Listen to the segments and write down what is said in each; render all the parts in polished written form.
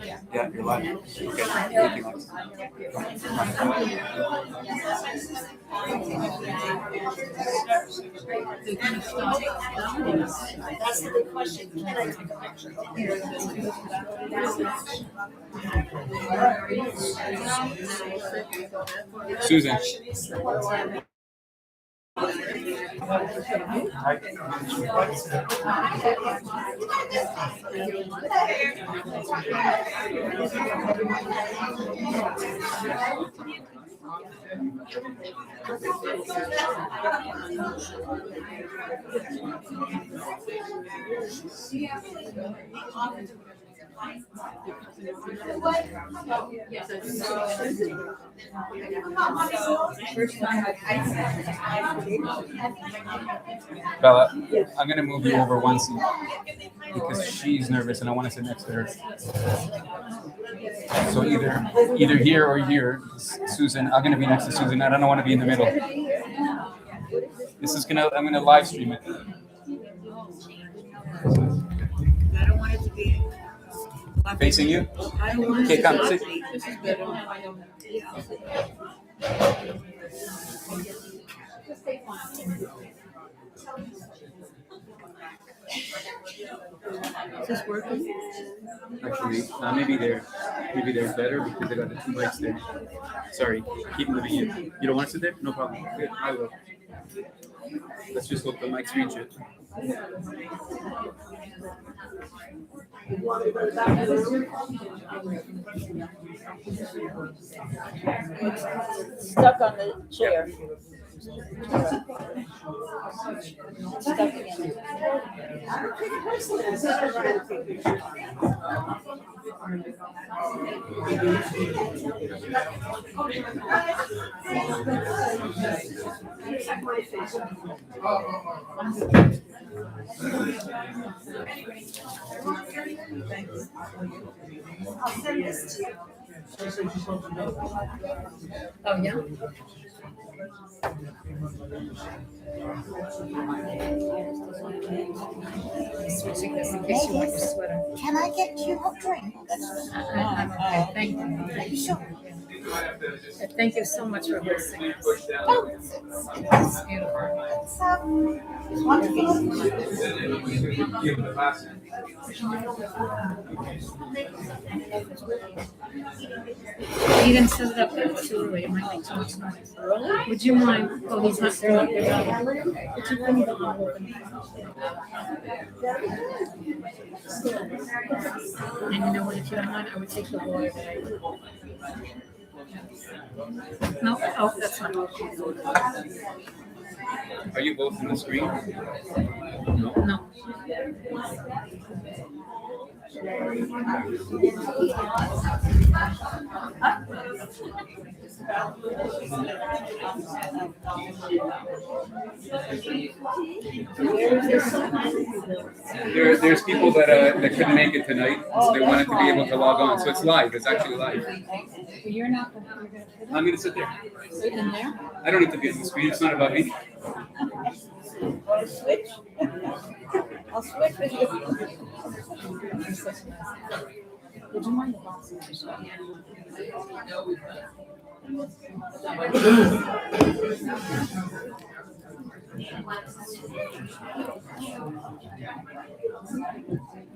Yeah, you're live. Okay, thank you, Max. That's the big question. Can I take a picture? Susan. Bella, I'm going to move you over one seat because she's nervous and I want to sit next to her. So either here or here, Susan. I'm going to be next to Susan. I don't want to be in the middle. I'm going to live stream it. I don't want it to be facing you. I don't want Okay, it come to sit. be. This is better. Is this working? Actually, maybe there's better because I got the two mics there. Sorry, keep moving you. You don't want to sit there? No problem. Good, I will. Let's just hope the mics reach it. Stuck on the chair. Stuck again. I'll send this to you. Oh, yeah? Switching this in case you want your sweater. Can I get you a drink? I'm okay. Thank you. Sure. Thank you so much for hosting us. Oh, it's Beautiful. it's wonderful. You didn't set it up too early. It might be too much noise. Would you mind? Oh, he's not there. Would you bring the bottle open? And you know what? If you don't mind, I would take the water that I. No, oh, that's not. Are you both on the screen? No. There's people that couldn't make it tonight, so they wanted to be able to log on. So it's live. It's actually live. You're not. I'm going to sit there. Sit in there. I don't need to be on the screen. It's not about me. Want to switch? I'll switch with you. Would you mind the box?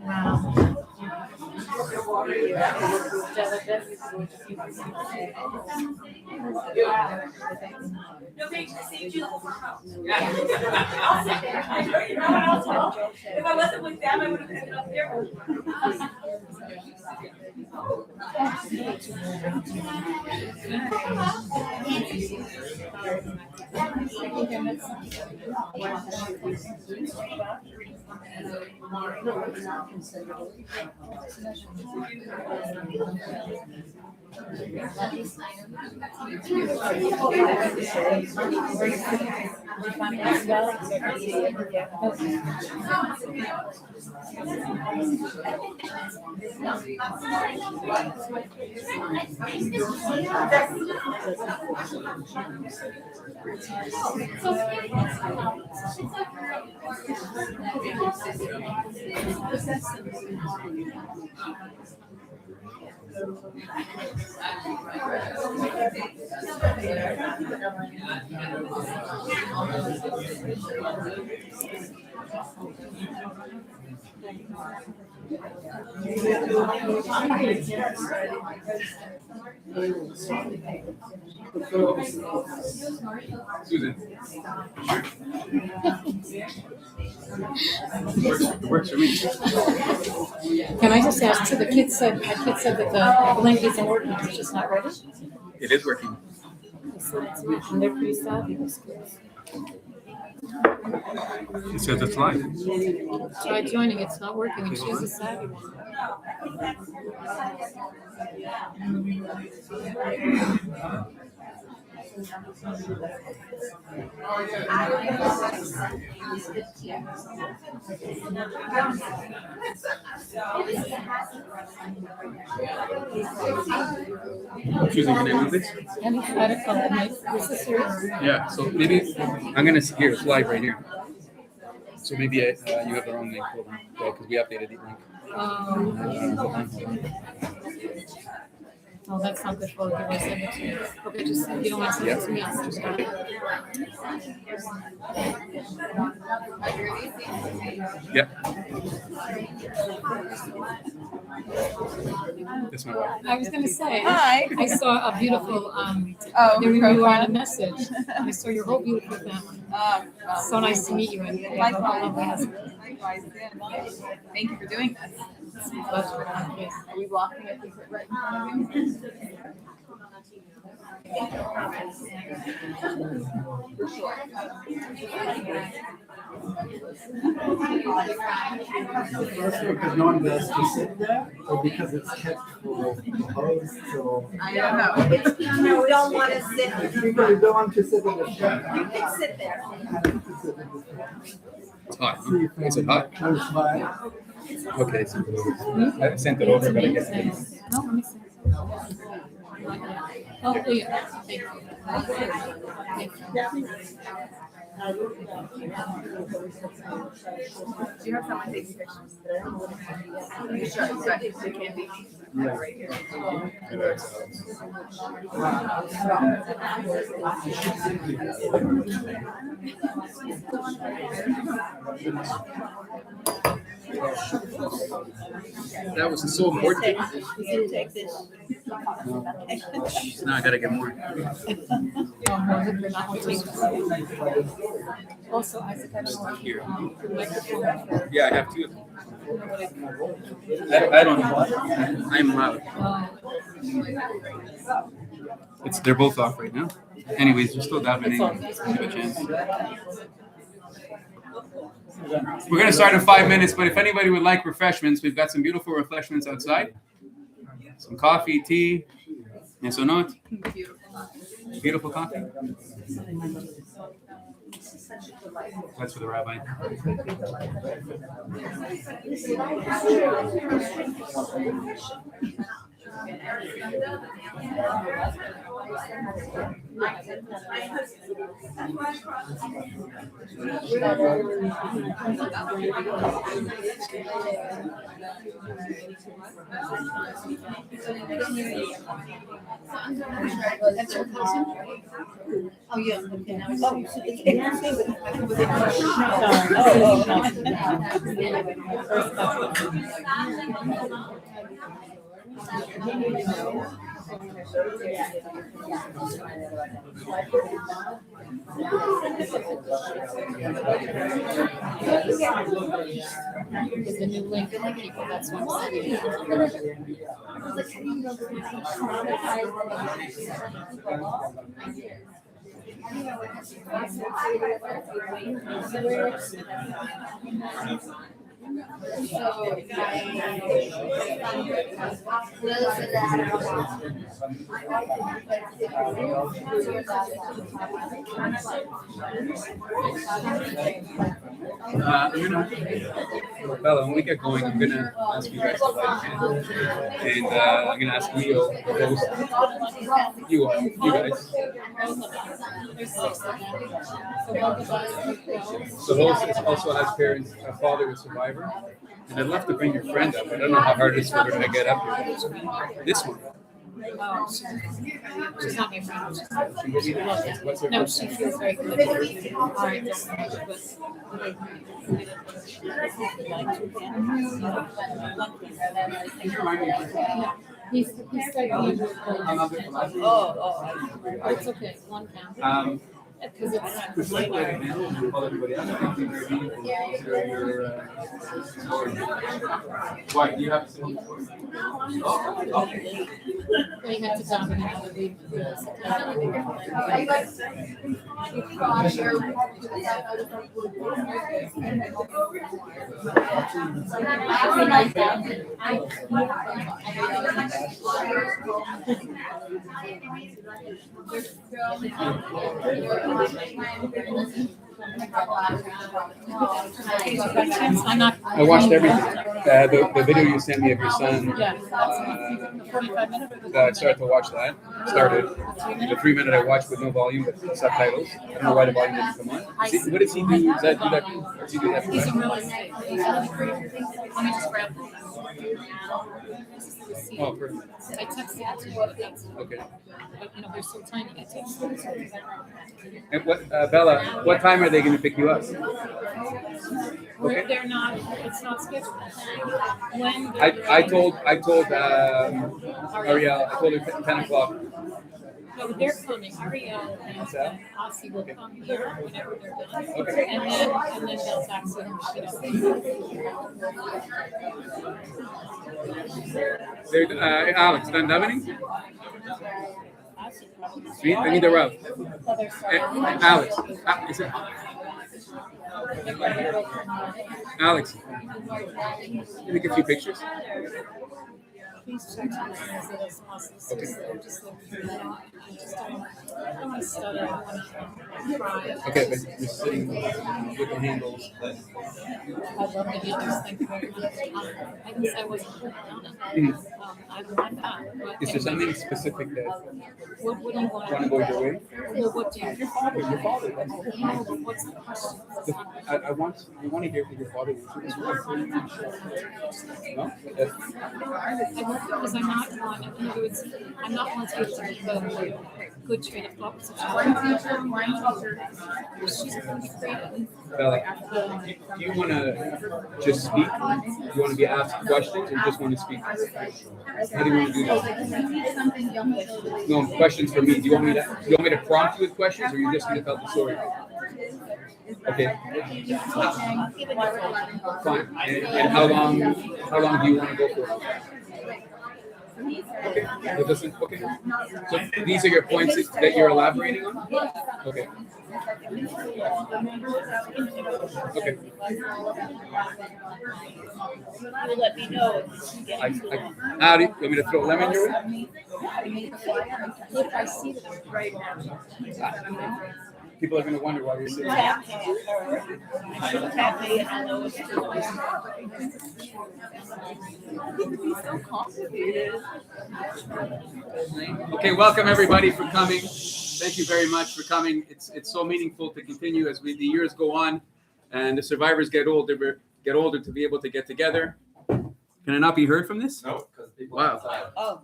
Wow. I'll sit there. You know what else will? If I wasn't with them, I would have ended up there. Susan. It works for me. Can I just ask, so the kid said that the link isn't working, it's just not ready? It is working. And they're pretty savvy, those kids. It says it's live. Try joining, it's not working, and she's a savvy one. Susan, can I move this? Any kind of company, this is serious? Yeah, so maybe I'm gonna here, it's live right here. So maybe you have the wrong link, hold on. Yeah, because we updated the link. Hold on. Oh, that's not good for you, I'll send it to you. Okay, just, you don't want to send it to me, I'll send it to you. Yep. That's my wife. I was gonna say, Hi. I saw a beautiful, Oh, there you are in a profile. message. I saw your whole beautiful family. Well, So nice to meet you and likewise. Likewise, yeah. Thank you for doing this. pleasure. Are we blocking it? Right. For sure. Because no one does to sit there, or because it's kept for hosts, so I don't know. It's people who don't want to sit. people who don't want to sit in the front. You can sit there. It's hot. See if Is it hot? close by. Okay. So I sent it over, but I guess it is. No, let me see. Oh, yeah, thank you. Thank you. Do you have someone taking pictures? Sure, but it can be. Yeah. Right here. That was so important. You can take this. Now I gotta get more. Oh, no, you're not on tape. Also, Isaac, I don't know. Here. The microphone. Yeah, I have two. I don't know. I'm loud. They're both off right now. Anyways, we're still davening. Give a chance. We're gonna start in 5 minutes, but if anybody would like refreshments, we've got some beautiful refreshments outside. Some coffee, tea, and so not. Beautiful coffee. That's for the rabbi. That's your cousin? Oh, yeah, okay. Oh, you should take Is the new link for people, that's what I'm saying. Bella, when we get going, I'm gonna ask you guys to light a candle, and I'm gonna ask Leo, the host, you guys. The host also has parents. A father was survived. survivor, and I'd love to bring your friend up. I don't know how hard it is for her to get up here. This one. Oh, she's not my friend. What's her No, first she name? feels very good. All right, he's studying. It's okay. One count. Because it's Call everybody else. I think they're meaningful. Consider your story. Why? Do you have some? they had to dominate the league. I watched everything. The video you sent me of your son. Yeah, 45 minutes. I started to watch that. The 3 minute I watched with no volume, but subtitles. I don't know why the volume didn't come on. What does he do? Does that do that? Does he do that? He's in real estate. He's really great. Let me just grab this. Oh, perfect. I texted it to you. Okay. But, they're so tiny. I texted it to you. And what, Bella? What time are they going to pick you up? They're not. It's not scheduled. When I told Ariel. I told her 10 o'clock. No, they're coming. Ariel and Ossie will come here whenever they're done. Okay. And then they'll taxi him. Alex, done davening? Sweet. I need the rub. Alex, is it? Alex, take a few pictures. Please check to as little as possible. Seriously, I'm just looking for that. I don't want to stutter. I don't want to cry. Okay, but you're sitting with the handles. I love the handles. Thank you very much. I guess I wasn't putting on it. I want that. But Is there something specific that what do you want? want to go your way? Well, what do you? Your father. That's all. No, but what's the question? I want to hear from your father. No? Because I'm not one. In other words, I'm not one to be able to make a good train of thought. She's going to be creative. Bella, do you want to just speak? Do you want to be asked questions or just want to speak? How do you want to do that? No, questions for me. Do you want me to prompt you with questions or are you just going to tell the story? Okay. Fine. And how long do you want to go for? Okay. Okay. So these are your points that you're elaborating on? Okay. Okay. You'll let me know if you get Do you want me to throw lemon your way? If I see them right now. People are going to wonder why you're sitting there. tap me, she'll tap me and I'll know what to do. So complicated. Okay, welcome everybody for coming. Thank you very much for coming. It's so meaningful to continue as the years go on and the survivors get older to be able to get together. Can I not be heard from this? No, because people Wow. outside. Oh.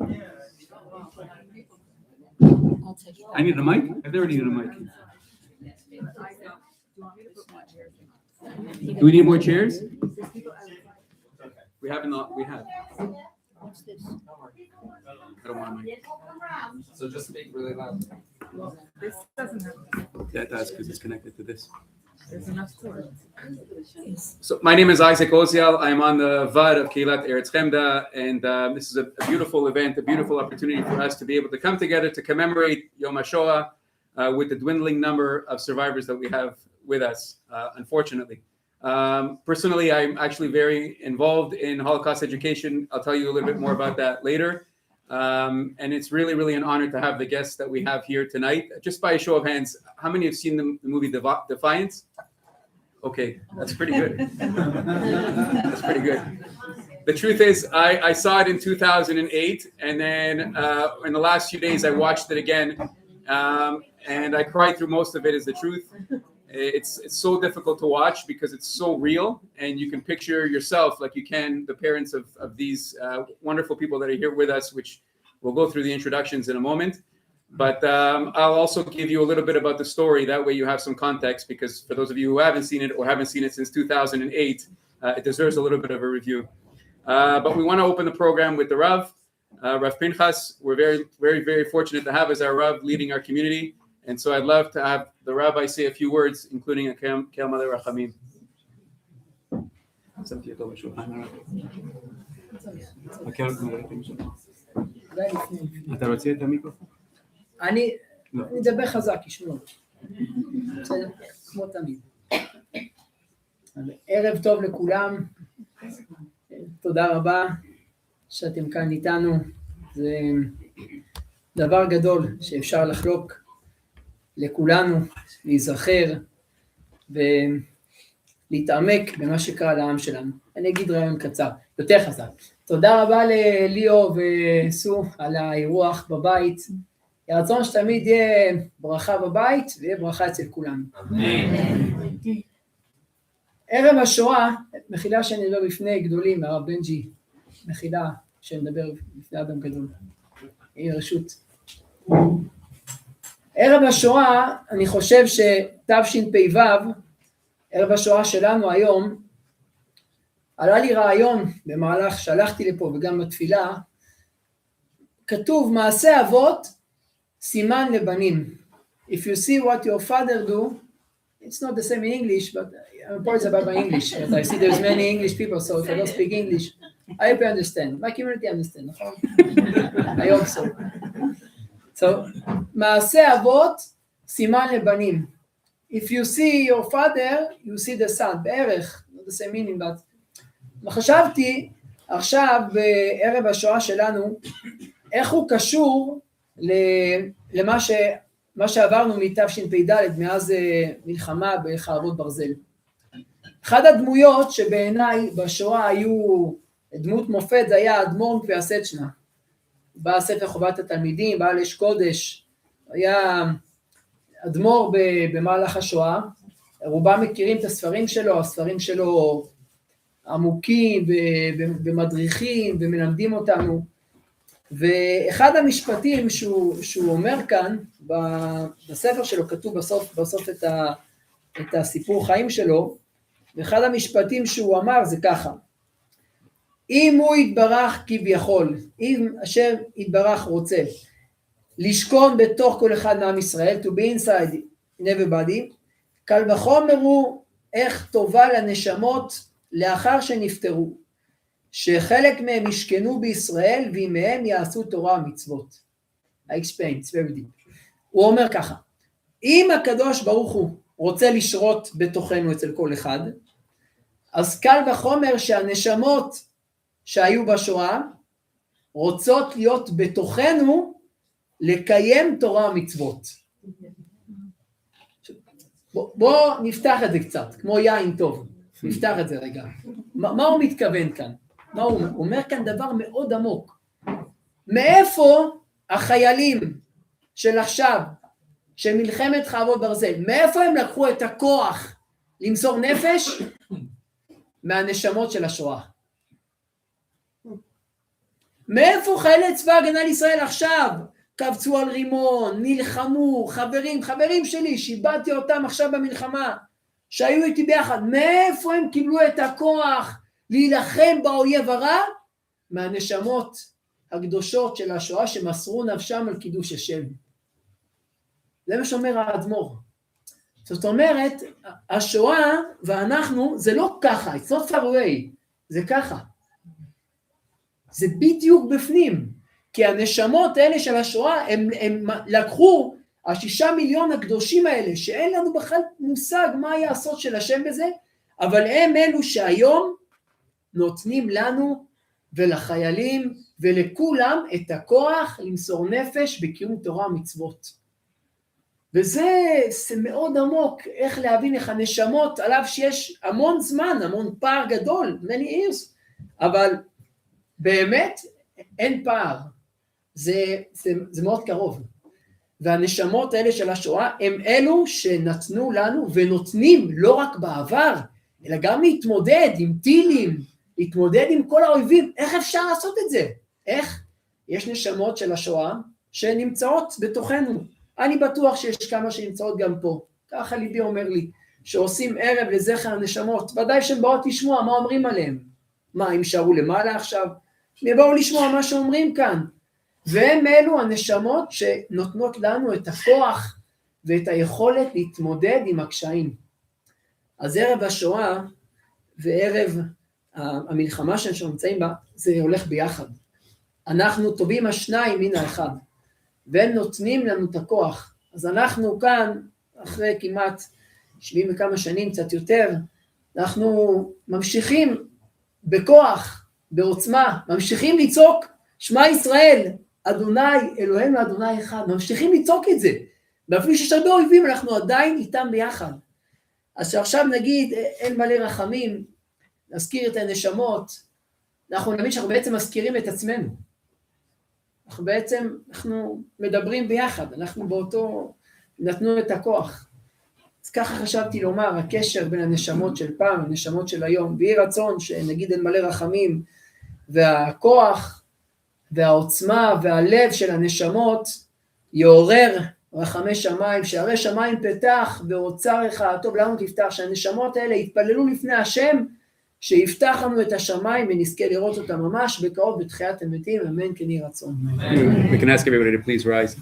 I'll take it. I need a mic? I've never needed a mic. Do we need more chairs? We have. What's this? I don't want a mic. So just speak really loud. That does because it's connected to this. There's enough for it. So my name is Isaac Oziel. I'm on the VAD of Keilat Eretz Chemda, and this is a beautiful event, a beautiful opportunity for us to be able to come together to commemorate Yom Hashoah with the dwindling number of survivors that we have with us, unfortunately. Personally, I'm actually very involved in Holocaust education. I'll tell you a little bit more about that later. And it's really, really an honor to have the guests that we have here tonight. Just by a show of hands, how many have seen the movie Defiance? Okay, that's pretty good. That's pretty good. The truth is, I saw it in 2008, and then in the last few days, I watched it again, and I cried through most of it, is the truth. it's so difficult to watch because it's so real, and you can picture yourself like you can the parents of these wonderful people that are here with us, which we'll go through the introductions in a moment. But I'll also give you a little bit about the story. That way you have some context, because for those of you who haven't seen it or haven't seen it since 2008, it deserves a little bit of a review. But we want to open the program with the Rav, Rav Pinchas. We're very, very, very fortunate to have as our Rav leading our community. And so I'd love to have the Rabbi say a few words, including a Kelma Rachamim. אתה רוצה את המיקרופון? אני אדבר חזק, ישמעו. בסדר? כמו תמיד. ערב טוב לכולם. תודה רבה שאתם כאן איתנו. זה דבר גדול שאפשר לחלוק לכולנו, להיזכר ולהתעמק במה שקרה לעם שלנו. אני אגיד רעיון קצר, יותר חזק. תודה רבה לליאו וסו על האירוח בבית. הרצון שתמיד יהיה ברכה בבית ויהיה ברכה אצל כולנו. ערב השואה, מחילה שאני מדבר בפני גדולים, הרב בנג'י, מחילה שאני מדבר בפני אדם גדול. היא רשות. ערב השואה, אני חושב שתשפ"ו, ערב השואה שלנו היום, עלה לי רעיון במהלך שהלכתי לפה וגם בתפילה, כתוב מעשה אבות, סימן לבנים. If you see what your father do, it's not the same in English, but I'm important about my English. But I see there's many English people, so if I don't speak English, I hope you understand. My community understand, נכון? I hope so. So, מעשה אבות, סימן לבנים. If you see your father, you see the son. בערך, not the same meaning, but... חשבתי עכשיו בערב השואה שלנו, איך הוא קשור למה שעברנו מתשפ"ד, מאז מלחמה בחרבות ברזל. אחד הדמויות שבעיניי בשואה היו דמות מופת, זה היה אדמו"ר קוויאסצ'נה. בא ספר חובת התלמידים, בעל אש קודש, היה אדמו"ר במהלך השואה, רובם מכירים את הספרים שלו, הספרים שלו עמוקים ומדריכים ומלמדים אותנו, ואחד המשפטים שהוא אומר כאן, בספר שלו כתוב בסוף את הסיפור חיים שלו, ואחד המשפטים שהוא אמר זה ככה, אם הוא יתברך כביכול, אם אשר יתברך רוצה, לשכון בתוך כל אחד מעם ישראל, to be inside in everybody, קל וחומר הוא איך טובה לנשמות לאחר שנפטרו, שחלק מהם ישכנו בישראל ועמהם יעשו תורה ומצוות. I explain, it's very deep. הוא אומר ככה, אם הקדוש ברוך הוא רוצה לשרות בתוכנו אצל כל אחד, אז קל וחומר שהנשמות שהיו בשואה רוצות להיות בתוכנו לקיים תורה ומצוות. בוא נפתח את זה קצת, כמו יין טוב. נפתח את זה רגע. מה הוא מתכוון כאן? הוא אומר כאן דבר מאוד עמוק. מאיפה החיילים של עכשיו, של מלחמת חרבות ברזל, מאיפה הם לקחו את הכוח למסור נפש? מהנשמות של השואה. מאיפה חיילי צבא הגנה לישראל עכשיו קבצו על רימון, נלחמו, חברים שלי, שיבדתי אותם עכשיו במלחמה, שהיו איתי ביחד, מאיפה הם קיבלו את הכוח להילחם באויב הרע? מהנשמות הקדושות של השואה שמסרו נפשם על קידוש השם. זה מה שאומר האדמו"ר. זאת אומרת, השואה ואנחנו, זה לא ככה, it's not far away, זה ככה. זה בדיוק בפנים, כי הנשמות האלה של השואה, הם לקחו 6 מיליון הקדושים האלה, שאין לנו בכלל מושג מה היה הסוד של השם בזה, אבל הם אלו שהיום נותנים לנו ולחיילים ולכולם את הכוח למסור נפש בקיום תורה ומצוות. וזה מאוד עמוק, איך להבין איך הנשמות, עליו שיש המון זמן, המון פער גדול, many years, אבל באמת אין פער, זה מאוד קרוב. והנשמות האלה של השואה הם אלו שנתנו לנו ונותנים לא רק בעבר, אלא גם להתמודד עם טילים, להתמודד עם כל האויבים. איך אפשר לעשות את זה? איך? יש נשמות של השואה שנמצאות בתוכנו. אני בטוח שיש כמה שנמצאות גם פה. ככה ליבי אומר לי, שעושים ערב לזכר הנשמות. ודאי שהם באות לשמוע מה אומרים עליהם. מה, הם שערו למעלה עכשיו? הם באו לשמוע מה שאומרים כאן. והם אלו הנשמות שנותנות לנו את הכוח ואת היכולת להתמודד עם הקשיים. אז ערב השואה וערב המלחמה שאנחנו נמצאים בה, זה הולך ביחד. אנחנו טובים השניים מן האחד, והם נותנים לנו את הכוח. אז אנחנו כאן, אחרי כמעט 70 וכמה שנים, קצת יותר, אנחנו ממשיכים בכוח, בעוצמה, ממשיכים לצעוק, שמע ישראל, אדוני אלוהינו אדוני אחד, ממשיכים לצעוק את זה, ואפילו שיש הרבה אויבים, אנחנו עדיין איתם ביחד. אז שעכשיו נגיד, אל מלא רחמים, נזכיר את הנשמות, אנחנו נבין שאנחנו בעצם מזכירים את עצמנו. אנחנו מדברים ביחד, אנחנו באותו, נתנו את הכוח. אז ככה חשבתי לומר, הקשר בין הנשמות של פעם, הנשמות של היום, ויהי רצון שנגיד אל מלא רחמים, והכוח, והעוצמה, והלב של הנשמות, יעורר רחמי שמיים, שערי שמיים פתח, ואוצר לך, טוב, למה תפתח? שהנשמות האלה יתפללו לפני השם, שיפתח לנו את השמיים, ונזכה לראות אותה ממש בקרוב בתחיית המתים, אמן כן יהי רצון. We can ask everybody to please rise.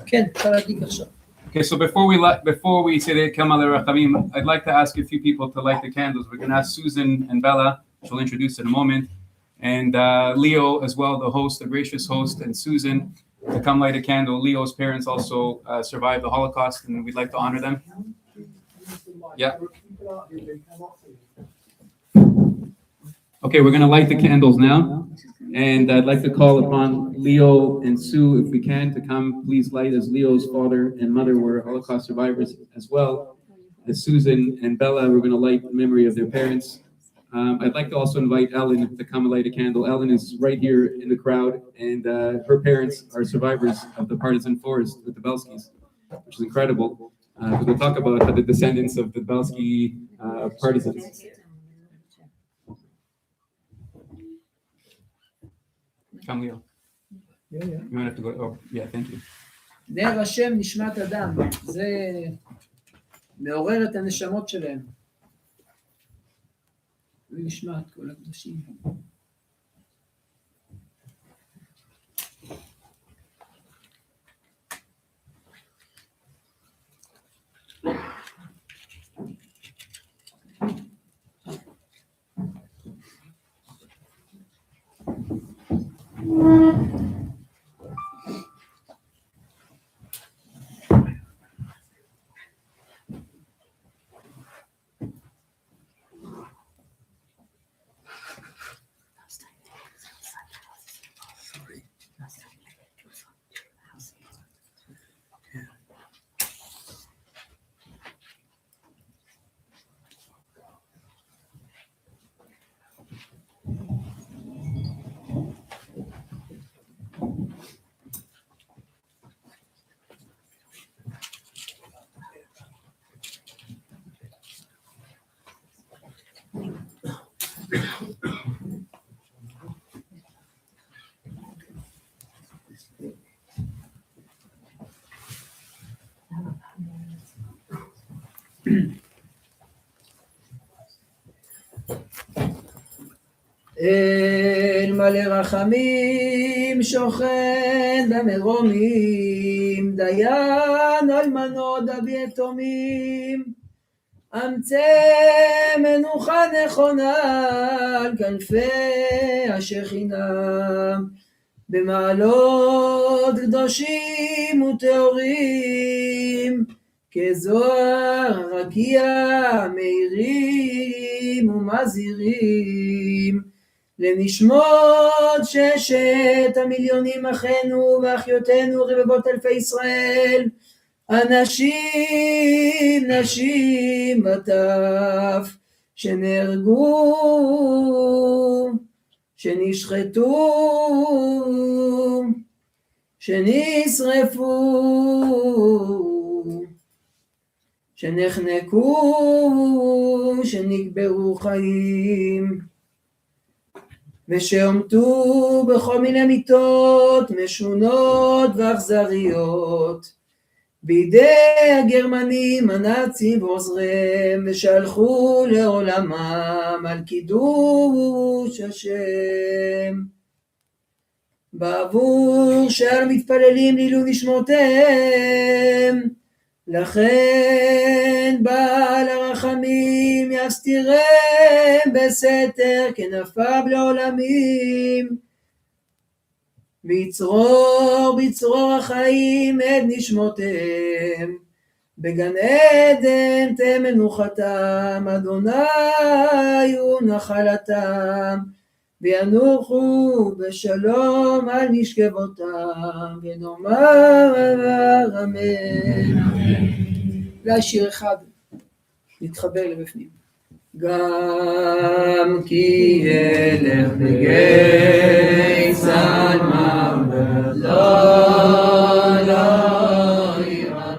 כן, אפשר להדליק עכשיו. Okay, so before we say the Kamal Rachamim, I'd like to ask a few people to light the candles. We're going to ask Susan and Bella, she'll introduce in a moment, and Leo as well, the host, the gracious host, and Susan to come light a candle. Leo's parents also survived the Holocaust, and we'd like to honor them. Yeah. Okay, we're going to light the candles now, and I'd like to call upon Leo and Sue, if we can, to come please light, as Leo's father and mother were Holocaust survivors as well. As Susan and Bella, we're going to light the memory of their parents. I'd like to also invite Ellen to come and light a candle. Ellen is right here in the crowd, and her parents are survivors of the partisan forest with the Bielskis, which is incredible. We'll talk about the descendants of the Bielski Partisans. Come, Leo. Yeah. You might have to go. Oh, yeah, thank you. נר השם נשמת אדם, זה מעורר את הנשמות שלהם. ונשמת כל הקדושים. אל מלא רחמים שוכן במרומים, דיין אלמנות אבי יתומים, אמצא מנוחה נכונה על כנפי השכינה, במעלות קדושים וטהורים, כזוהר הרקיע מאירים ומזהירים, לנשמות ששת המיליונים אחינו ואחיותינו רבבות אלפי ישראל, אנשים, נשים וטף, שנהרגו, שנשחטו, שנשרפו, שנחנקו, שנקברו חיים, ושעומתו בכל מיני מיתות משונות ואכזריות בידי הגרמנים הנאצים ועוזריהם, ושהלכו לעולמם על קידוש השם. בעבור שאר מתפללים לעילוי נשמותיהם, לכן בעל הרחמים יסתירם בסתר כנפיו לעולמים, ויצרור בצרור החיים את נשמותיהם, בגן עדן תהיה מנוחתם, אדוני הוא נחלתם, וינוחו בשלום על משכבותם, ונאמר אמן. לשיר אחד, נתחבר לבפנים. גם כי ילך בגיא צלמם ולא ירא,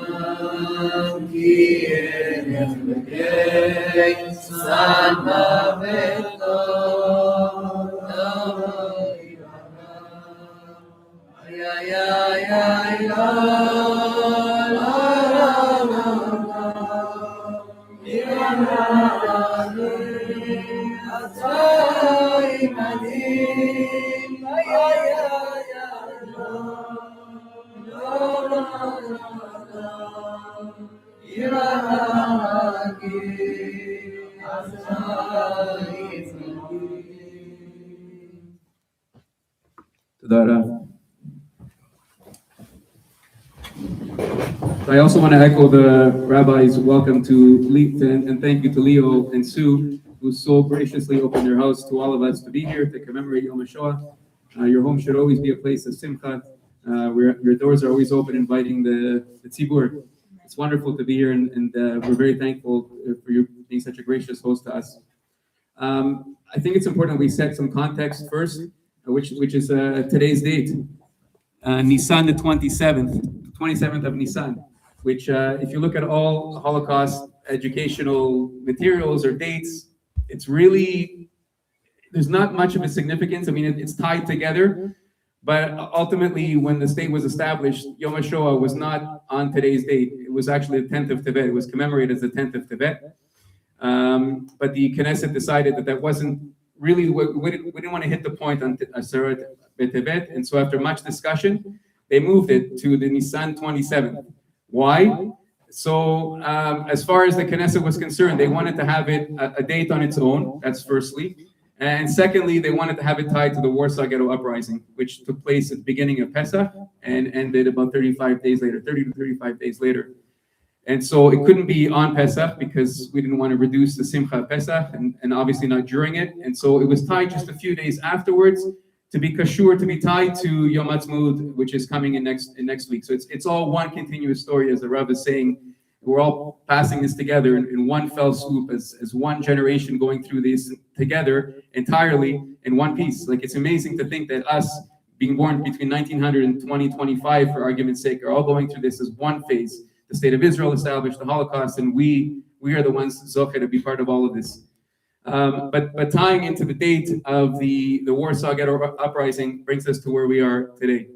גם כי ילך בגיא צלמם ולא ירא, איי איי איי I also want to echo the rabbi's welcome to and thank you to Leo and Sue, who so graciously opened their house to all of us to be here to commemorate Yom Hashoah. Your home should always be a place of simcha, where your doors are always open, inviting the tzibur. It's wonderful to be here, and we're very thankful for you being such a gracious host to us. I think it's important we set some context first, which is today's date, Nisan the 27th of Nisan, which if you look at all Holocaust educational materials or dates, it's really, there's not much of a significance. I mean, it's tied together, but ultimately when the state was established, Yom Hashoah was not on today's date. It was actually the 10th of Tevet. It was commemorated as the 10th of Tevet. But the Knesset decided that wasn't really, we didn't want to hit the point on Aseret B'Tevet, and so after much discussion, they moved it to the Nisan 27th. Why? So as far as the Knesset was concerned, they wanted to have it a date on its own, that's firstly. And secondly, they wanted to have it tied to the Warsaw Ghetto Uprising, which took place at the beginning of Pesach and ended about 30 to 35 days later. And so it couldn't be on Pesach because we didn't want to reduce the Simcha of Pesach and obviously not during it. And so it was tied just a few days afterwards to be kashur, to be tied to Yom Ha'atzmaut, which is coming in next week. So it's all one continuous story, as the Rav is saying. We're all passing this together in one fell swoop, as one generation going through this together entirely in one piece. Like, it's amazing to think that us being born between 1900 and 2025, for argument's sake, are all going through this as one phase. The state of Israel established the Holocaust, and we are the ones zoche to be part of all of this. But tying into the date of the Warsaw Ghetto Uprising brings us to where we are today.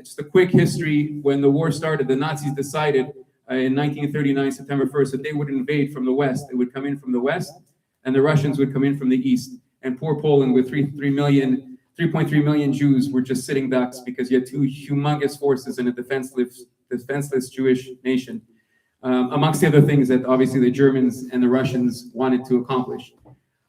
Just a quick history. When the war started, the Nazis decided in 1939, September 1st, that they would invade from the west. They would come in from the west, and the Russians would come in from the east. And poor Poland, with 3.3 million Jews, were just sitting ducks because you had two humongous forces in a defenseless Jewish nation. Amongst the other things that obviously the Germans and the Russians wanted to accomplish.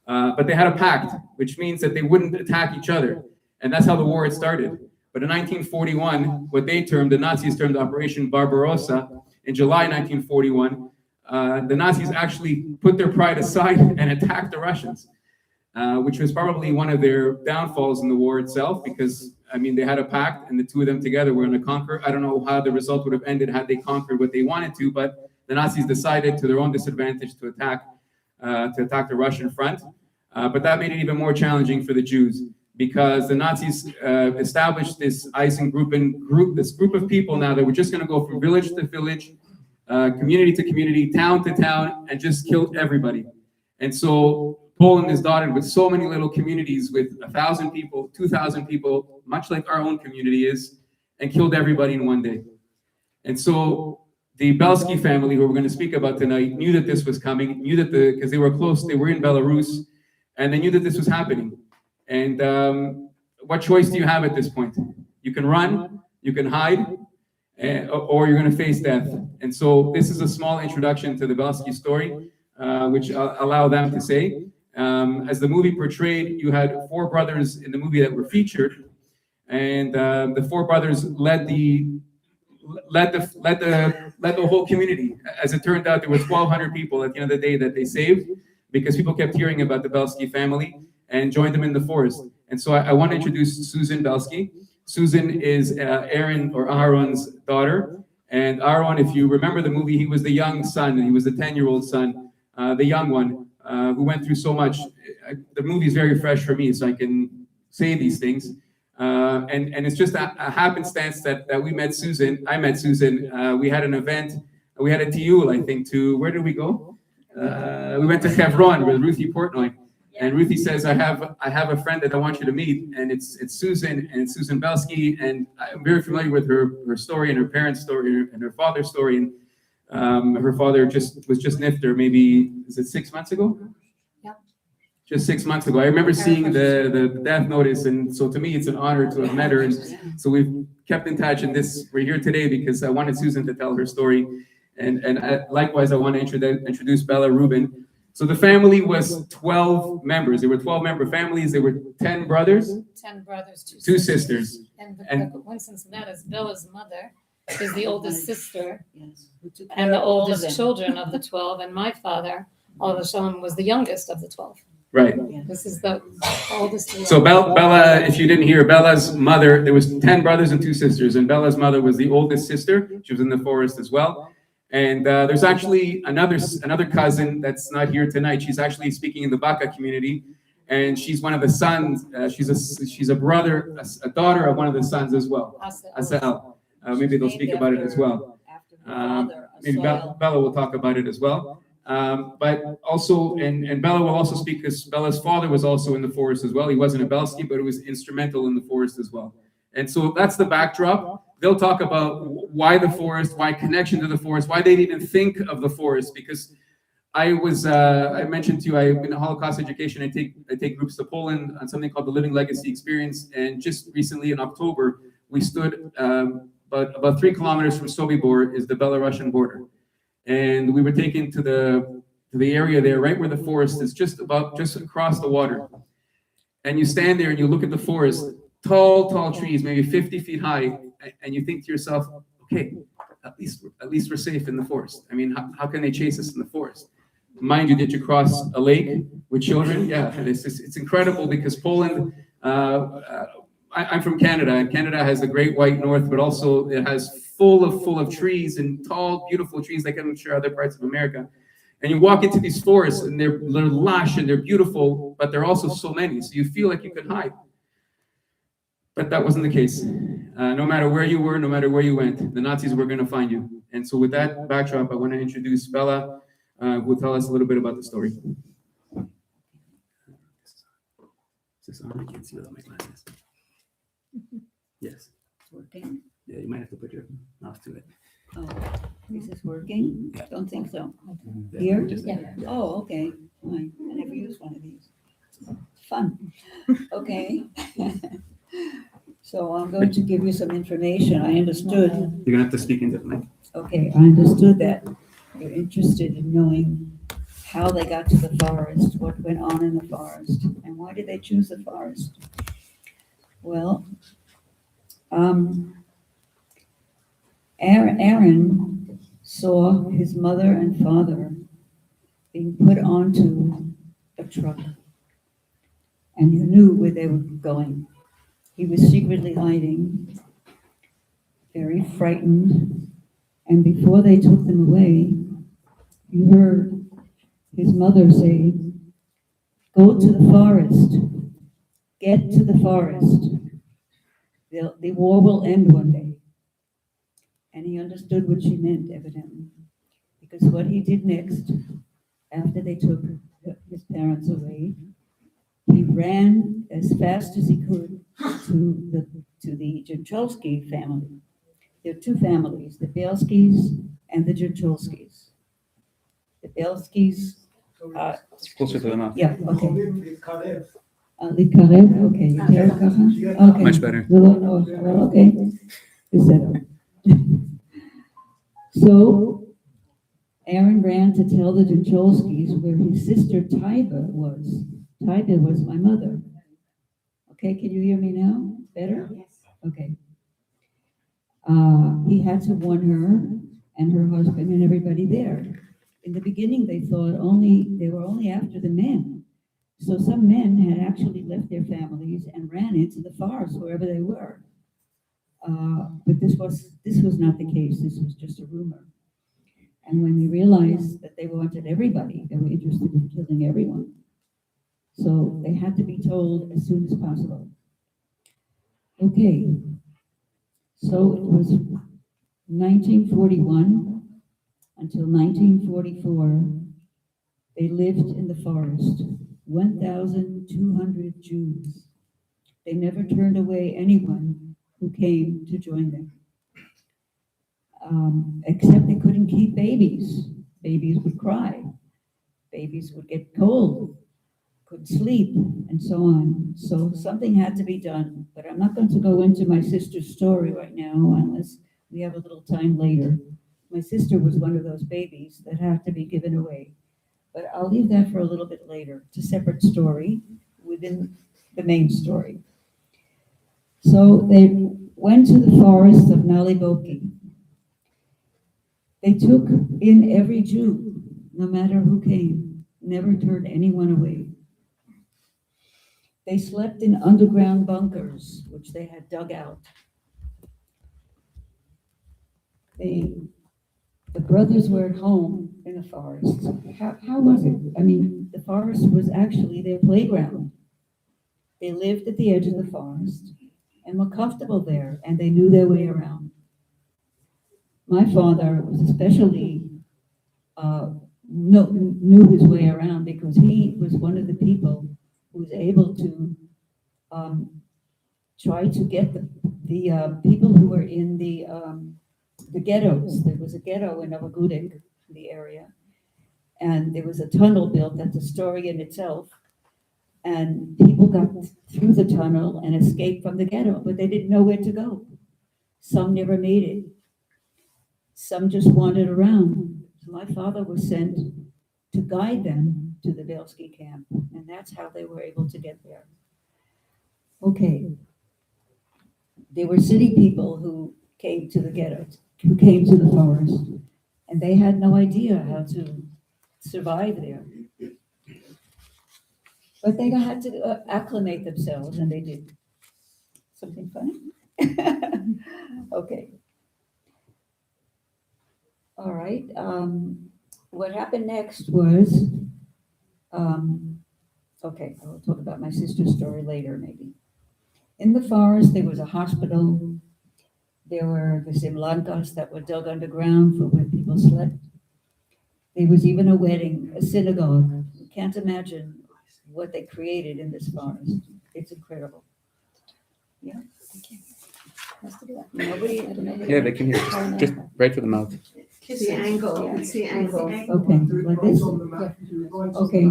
But they had a pact, which means that they wouldn't attack each other. And that's how the war had started. But in 1941, what the Nazis termed Operation Barbarossa, in July 1941, the Nazis actually put their pride aside and attacked the Russians, which was probably one of their downfalls in the war itself, because, I mean, they had a pact and the two of them together were going to conquer. I don't know how the result would have ended had they conquered what they wanted to, but the Nazis decided, to their own disadvantage, to attack the Russian front. But that made it even more challenging for the Jews, because the Nazis established this this group of people now that were just going to go from village to village, community to community, town to town, and just killed everybody. And so Poland is dotted with so many little communities with 1,000 people, 2,000 people, much like our own community is, and killed everybody in one day. And so the Bielski family, who we're going to speak about tonight, knew that this was coming, knew that because they were close, they were in Belarus, and they knew that this was happening. And what choice do you have at this point? You can run, you can hide, or you're going to face death. And so this is a small introduction to the Bielski story, which I'll allow them to say. As the movie portrayed, you had 4 brothers in the movie that were featured, and the 4 brothers led the whole community. As it turned out, there were 1,200 people at the end of the day that they saved, because people kept hearing about the Bielski family and joined them in the forest. And so I want to introduce Susan Bielski. Susan is Aaron's daughter. And Aaron, if you remember the movie, he was the young son. He was the 10-year-old son, the young one, who went through so much. The movie is very fresh for me, so I can say these things. And it's just a happenstance that we met Susan. I met Susan. We had an event. We had a tiyul, I think, where did we go? We went to Hebron with Ruthie Portnoy. And Ruthie says, I have a friend that I want you to meet. And it's Susan, and it's Susan Bielski. And I'm very familiar with her story and her parents' story and her father's story. And her father was just nifter, maybe, is it 6 months ago? Just 6 months ago. I remember seeing the death notice, and so to me, it's an honor to have met her. And so we've kept in touch, and we're here today because I wanted Susan to tell her story. And likewise, I want to introduce Bella Rubin. So the family was 12 members. There were 12-member families. There were 10 brothers. 10 brothers, 2 sisters. And And- the coincidence of that is Bella's mother is the oldest sister Yes. Who took and care the of all of oldest them. children of the 12. And my father, all of a sudden, was the youngest of the 12. Right. This is the oldest. So Bella, if you didn't hear, Bella's mother, there was 10 brothers and 2 sisters, and Bella's mother was the oldest sister. She was in the forest as well. And there's actually another cousin that's not here tonight. She's actually speaking in the Baka community, and she's one of the sons. She's a daughter of one of the sons as well. Asa'el. Maybe they'll speak about it as well. After her father, Maybe Asa'el. Bella will talk about it as well. But also, and Bella will also speak because Bella's father was also in the forest as well. He wasn't a Bielski, but he was instrumental in the forest as well. And so that's the backdrop. They'll talk about why the forest, why connection to the forest, why they'd even think of the forest. Because I mentioned to you, I'm in Holocaust education. I take groups to Poland on something called the Living Legacy Experience. And just recently in October, we stood about 3 kilometers from Sobibor is the Belarusian border. And we were taken to the area there, right where the forest is, just across the water. And you stand there and you look at the forest, tall trees, maybe 50 feet high, and you think to yourself, okay, at least we're safe in the forest. I mean, how can they chase us in the forest? Mind you, did you cross a lake with children? Yeah, it's incredible because Poland. I'm from Canada, and Canada has the Great White North, but also it has full of trees and tall, beautiful trees like I'm sure other parts of America. And you walk into these forests, and they're lush and they're beautiful, but they're also so many, so you feel like you could hide. But that wasn't the case. No matter where you were, no matter where you went, the Nazis were going to find you. And so with that backdrop, I want to introduce Bella, who will tell us a little bit about the story. Is this on? I can't see without my glasses. Yes. Working? Yeah, you might have to put your mouth to it. Oh, is this working? Yeah. Don't think so. Yeah, Here? just- Yeah. Oh, okay. Fine. I never used one of these. Fun. Okay. So I'm going to give you some information. I understood. You're going to have to speak into the mic. Okay, I understood that you're interested in knowing how they got to the forest, what went on in the forest, and why did they choose the forest? Well, Aaron saw his mother and father being put onto a truck, and he knew where they were going. He was secretly hiding, very frightened, and before they took them away, you heard his mother say, "Go to the forest. get to the forest. The war will end one day. And he understood what she meant, evidently. Because what he did next, after they took his parents away, he ran as fast as he could to the Janczowski family. There are two families, the Bielskis and the Janczowskis. The Bielskis, It's closer to the mouth. yeah, okay. להתקרב, אוקיי, יותר ככה? אוקיי. Much better. זה לא נוח, אבל אוקיי, בסדר. So, Aaron ran to tell the Janczowskis where his sister Taiba was. Taiba was my mother. Okay, can you hear me now? Better? Yes. Okay. He had to warn her and her husband and everybody there. In the beginning, they thought they were only after the men. So some men had actually left their families and ran into the forest wherever they were. But this was not the case. This was just a rumor. And when they realized that they wanted everybody, they were interested in killing everyone. So they had to be told as soon as possible. Okay. So it was 1941 until 1944. They lived in the forest. 1,200 Jews. They never turned away anyone who came to join them. Except they couldn't keep babies. Babies would cry. Babies would get cold, couldn't sleep, and so on. So something had to be done. But I'm not going to go into my sister's story right now unless we have a little time later. My sister was one of those babies that had to be given away. But I'll leave that for a little bit later. It's a separate story within the main story. So they went to the forest of Naliboki. They took in every Jew, no matter who came, never turned anyone away. They slept in underground bunkers, which they had dug out. The brothers were at home in the forest. How was it? I mean, the forest was actually their playground. They lived at the edge of the forest and were comfortable there, and they knew their way around. My father was especially knew his way around because he was one of the people who was able to try to get the people who were in the ghettos. There was a ghetto in Novogrodek, the area, and there was a tunnel built. That's a story in itself. And people got through the tunnel and escaped from the ghetto, but they didn't know where to go. Some never made it. Some just wandered around. So my father was sent to guide them to the Bielski camp, and that's how they were able to get there. Okay. There were city people who came to the ghetto, who came to the forest, and they had no idea how to survive there. But they had to acclimate themselves, and they did. Something funny? Okay. All right. What happened next was, okay, I'll talk about my sister's story later, maybe. In the forest, there was a hospital. There were the simlankas that were dug underground for where people slept. There was even a wedding, a synagogue. You can't imagine what they created in this forest. It's incredible. Yeah, thank you. Nobody. Yeah, they can hear. Just right to the mouth. The angle, it's the angle. Okay, like this? Okay.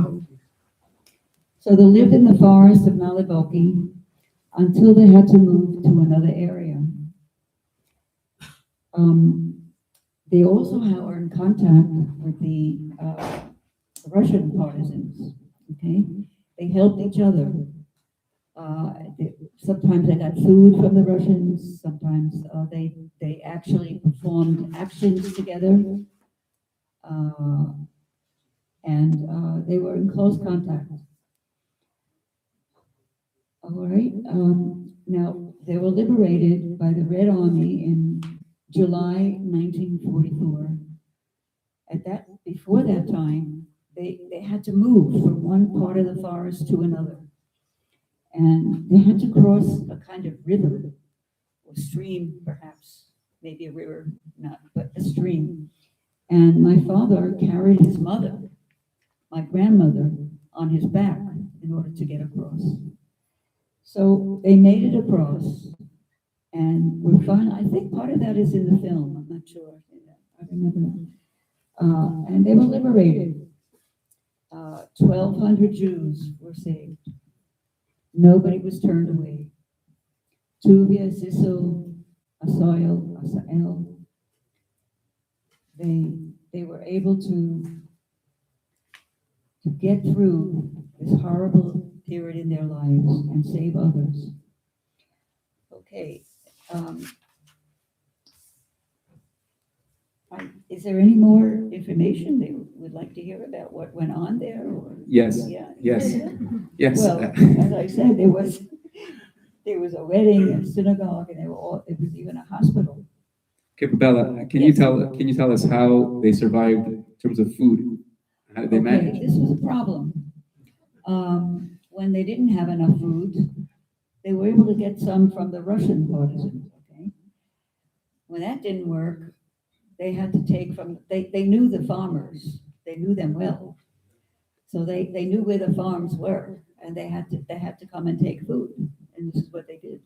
So they lived in the forest of Naliboki until they had to move to another area. They also are in contact with the Russian partisans, okay? They helped each other. Sometimes they got food from the Russians, sometimes they actually performed actions together. And they were in close contact. All right. Now, they were liberated by the Red Army in July 1944. Before that time, they had to move from one part of the forest to another. And they had to cross a kind of river or stream, perhaps, maybe a river, not, but a stream. And my father carried his mother, my grandmother, on his back in order to get across. So they made it across, and we're fine. I think part of that is in the film. I'm not sure. I remember. And they were liberated. 1,200 Jews were saved. Nobody was turned away. Tuvia, Zissel, Asael, they were able to get through this horrible period in their lives and save others. Okay. Is there any more information they would like to hear about what went on there? Or? Yes. Yeah. Yes. Yes. Well, as I said, there was a wedding, a synagogue, and it was even a hospital. Okay, but Bella, can you tell us how they survived in terms of food? How did they manage? This was a problem. When they didn't have enough food, they were able to get some from the Russian partisans. Okay. When that didn't work, they had to take from. They knew the farmers. They knew them well, so they knew where the farms were, and they had to come and take food, and this is what they did.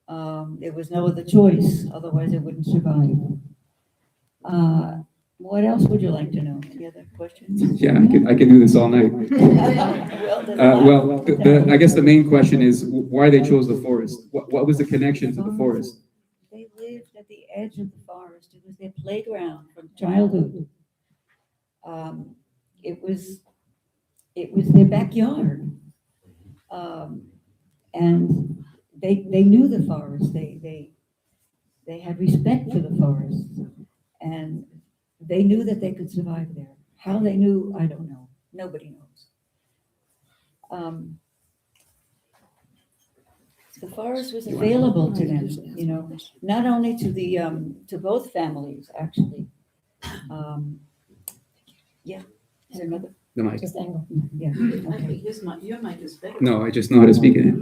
There was no other choice, otherwise it wouldn't survive. What else would you like to know? Any other questions? Yeah, I can do this all night. I guess the main question is why they chose the forest. What was the connection to the forest? They lived at the edge of the forest. It was their playground from childhood. It was their backyard, and they knew the forest. They had respect for the forest, and they knew that they could survive there. How they knew, I don't know. Nobody knows. The forest was available to them, not only to both families, actually. Yeah, is there another? The mic. Just angle. Yeah. Okay. Your mic is better. No, I just know how to speak it.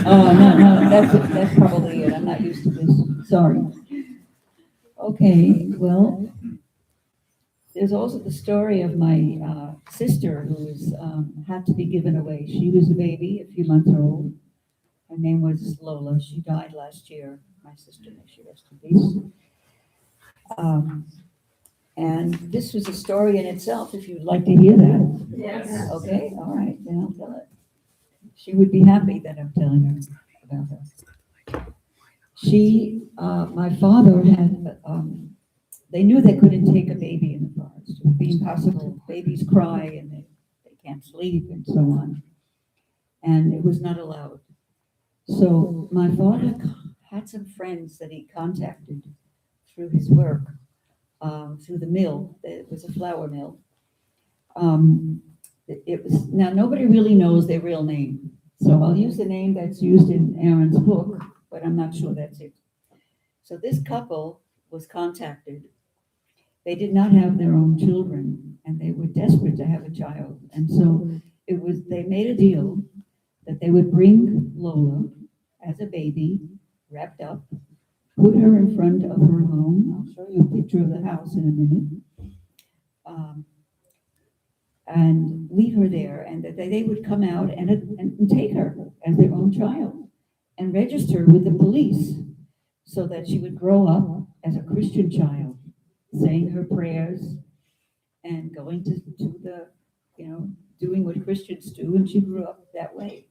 Oh, no, that's probably it. I'm not used to this. Sorry. Okay, well, there's also the story of my sister who had to be given away. She was a baby, a few months old. Her name was Lola. She died last year. My sister, may she rest in peace. And this was a story in itself, if you'd like to hear that. Yes. Okay, all right, then I'll tell it. She would be happy that I'm telling her about her. My father had, they knew they couldn't take a baby in the forest. It would be impossible. Babies cry and they can't sleep and so on. And it was not allowed. So my father had some friends that he contacted through his work, through the mill. It was a flour mill. Now nobody really knows their real name. So I'll use the name that's used in Aaron's book, but I'm not sure that's it. So this couple was contacted. They did not have their own children, and they were desperate to have a child. And so they made a deal that they would bring Lola as a baby, wrapped up, put her in front of her home. I'll show you a picture of the house in a minute. And leave her there, and that they would come out and take her as their own child and register with the police so that she would grow up as a Christian child, saying her prayers and going to the, doing what Christians do, and she grew up that way.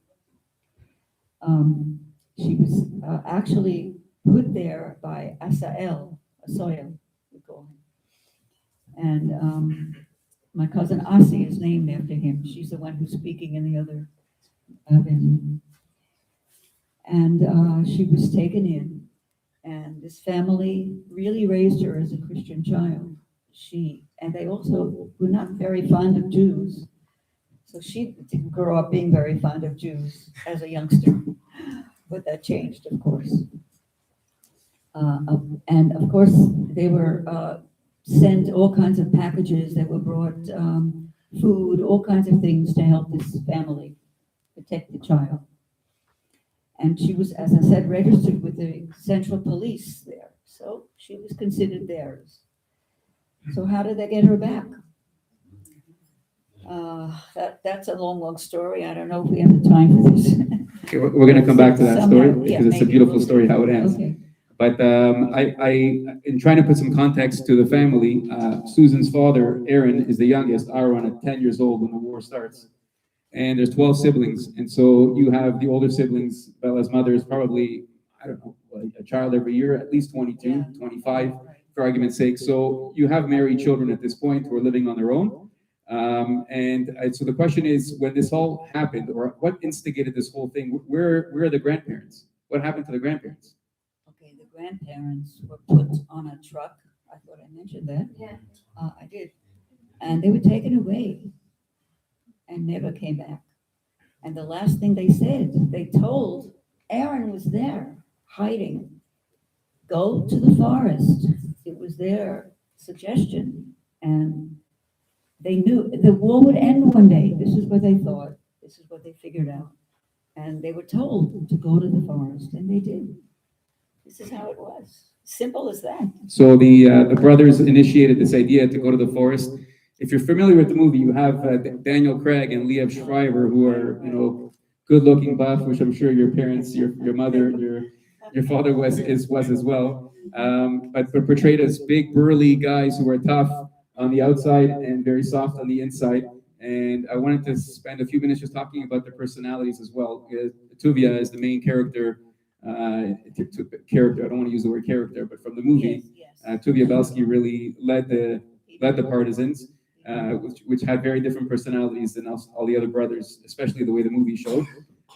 She was actually put there by Asael, we call him. And my cousin Asi is named after him. She's the one who's speaking in the other venue. And she was taken in, and this family really raised her as a Christian child. And they also were not very fond of Jews. So she didn't grow up being very fond of Jews as a youngster, but that changed, of course. And of course, they were sent all kinds of packages that were brought, food, all kinds of things to help this family protect the child. And she was, as I said, registered with the central police there. So she was considered theirs. So how did they get her back? That's a long story. I don't know if we have the time for this. Okay, we're going to come back to that story Yeah, because it's a maybe. beautiful story how it ends. Okay. But in trying to put some context to the family, Susan's father, Aaron, is the youngest, Aaron, at 10 years old when the war starts. And there's 12 siblings. And so you have the older siblings. Bella's mother is probably, I don't know, like a child every year, at least 22, 25, for argument's sake. So you have married children at this point who are living on their own. So the question is, when this all happened, or what instigated this whole thing, where are the grandparents? What happened to the grandparents? Okay, the grandparents were put on a truck. I thought I mentioned that. Yeah. I did. And they were taken away and never came back. And the last thing they said, they told, Aaron was there hiding. Go to the forest. It was their suggestion. And they knew the war would end one day. This is what they thought. This is what they figured out. And they were told to go to the forest, and they did. This is how it was. Simple as that. So the brothers initiated this idea to go to the forest. If you're familiar with the movie, you have Daniel Craig and Liev Schreiber, who are, good-looking buff, which I'm sure your parents, your mother, your father was as well. But portrayed as big, burly guys who are tough on the outside and very soft on the inside. And I wanted to spend a few minutes just talking about their personalities as well. Tuvia is the main character. I don't want to use the word character, but from the movie, Yes. Tuvia Bielski really led the partisans, which had very different personalities than all the other brothers, especially the way the movie showed.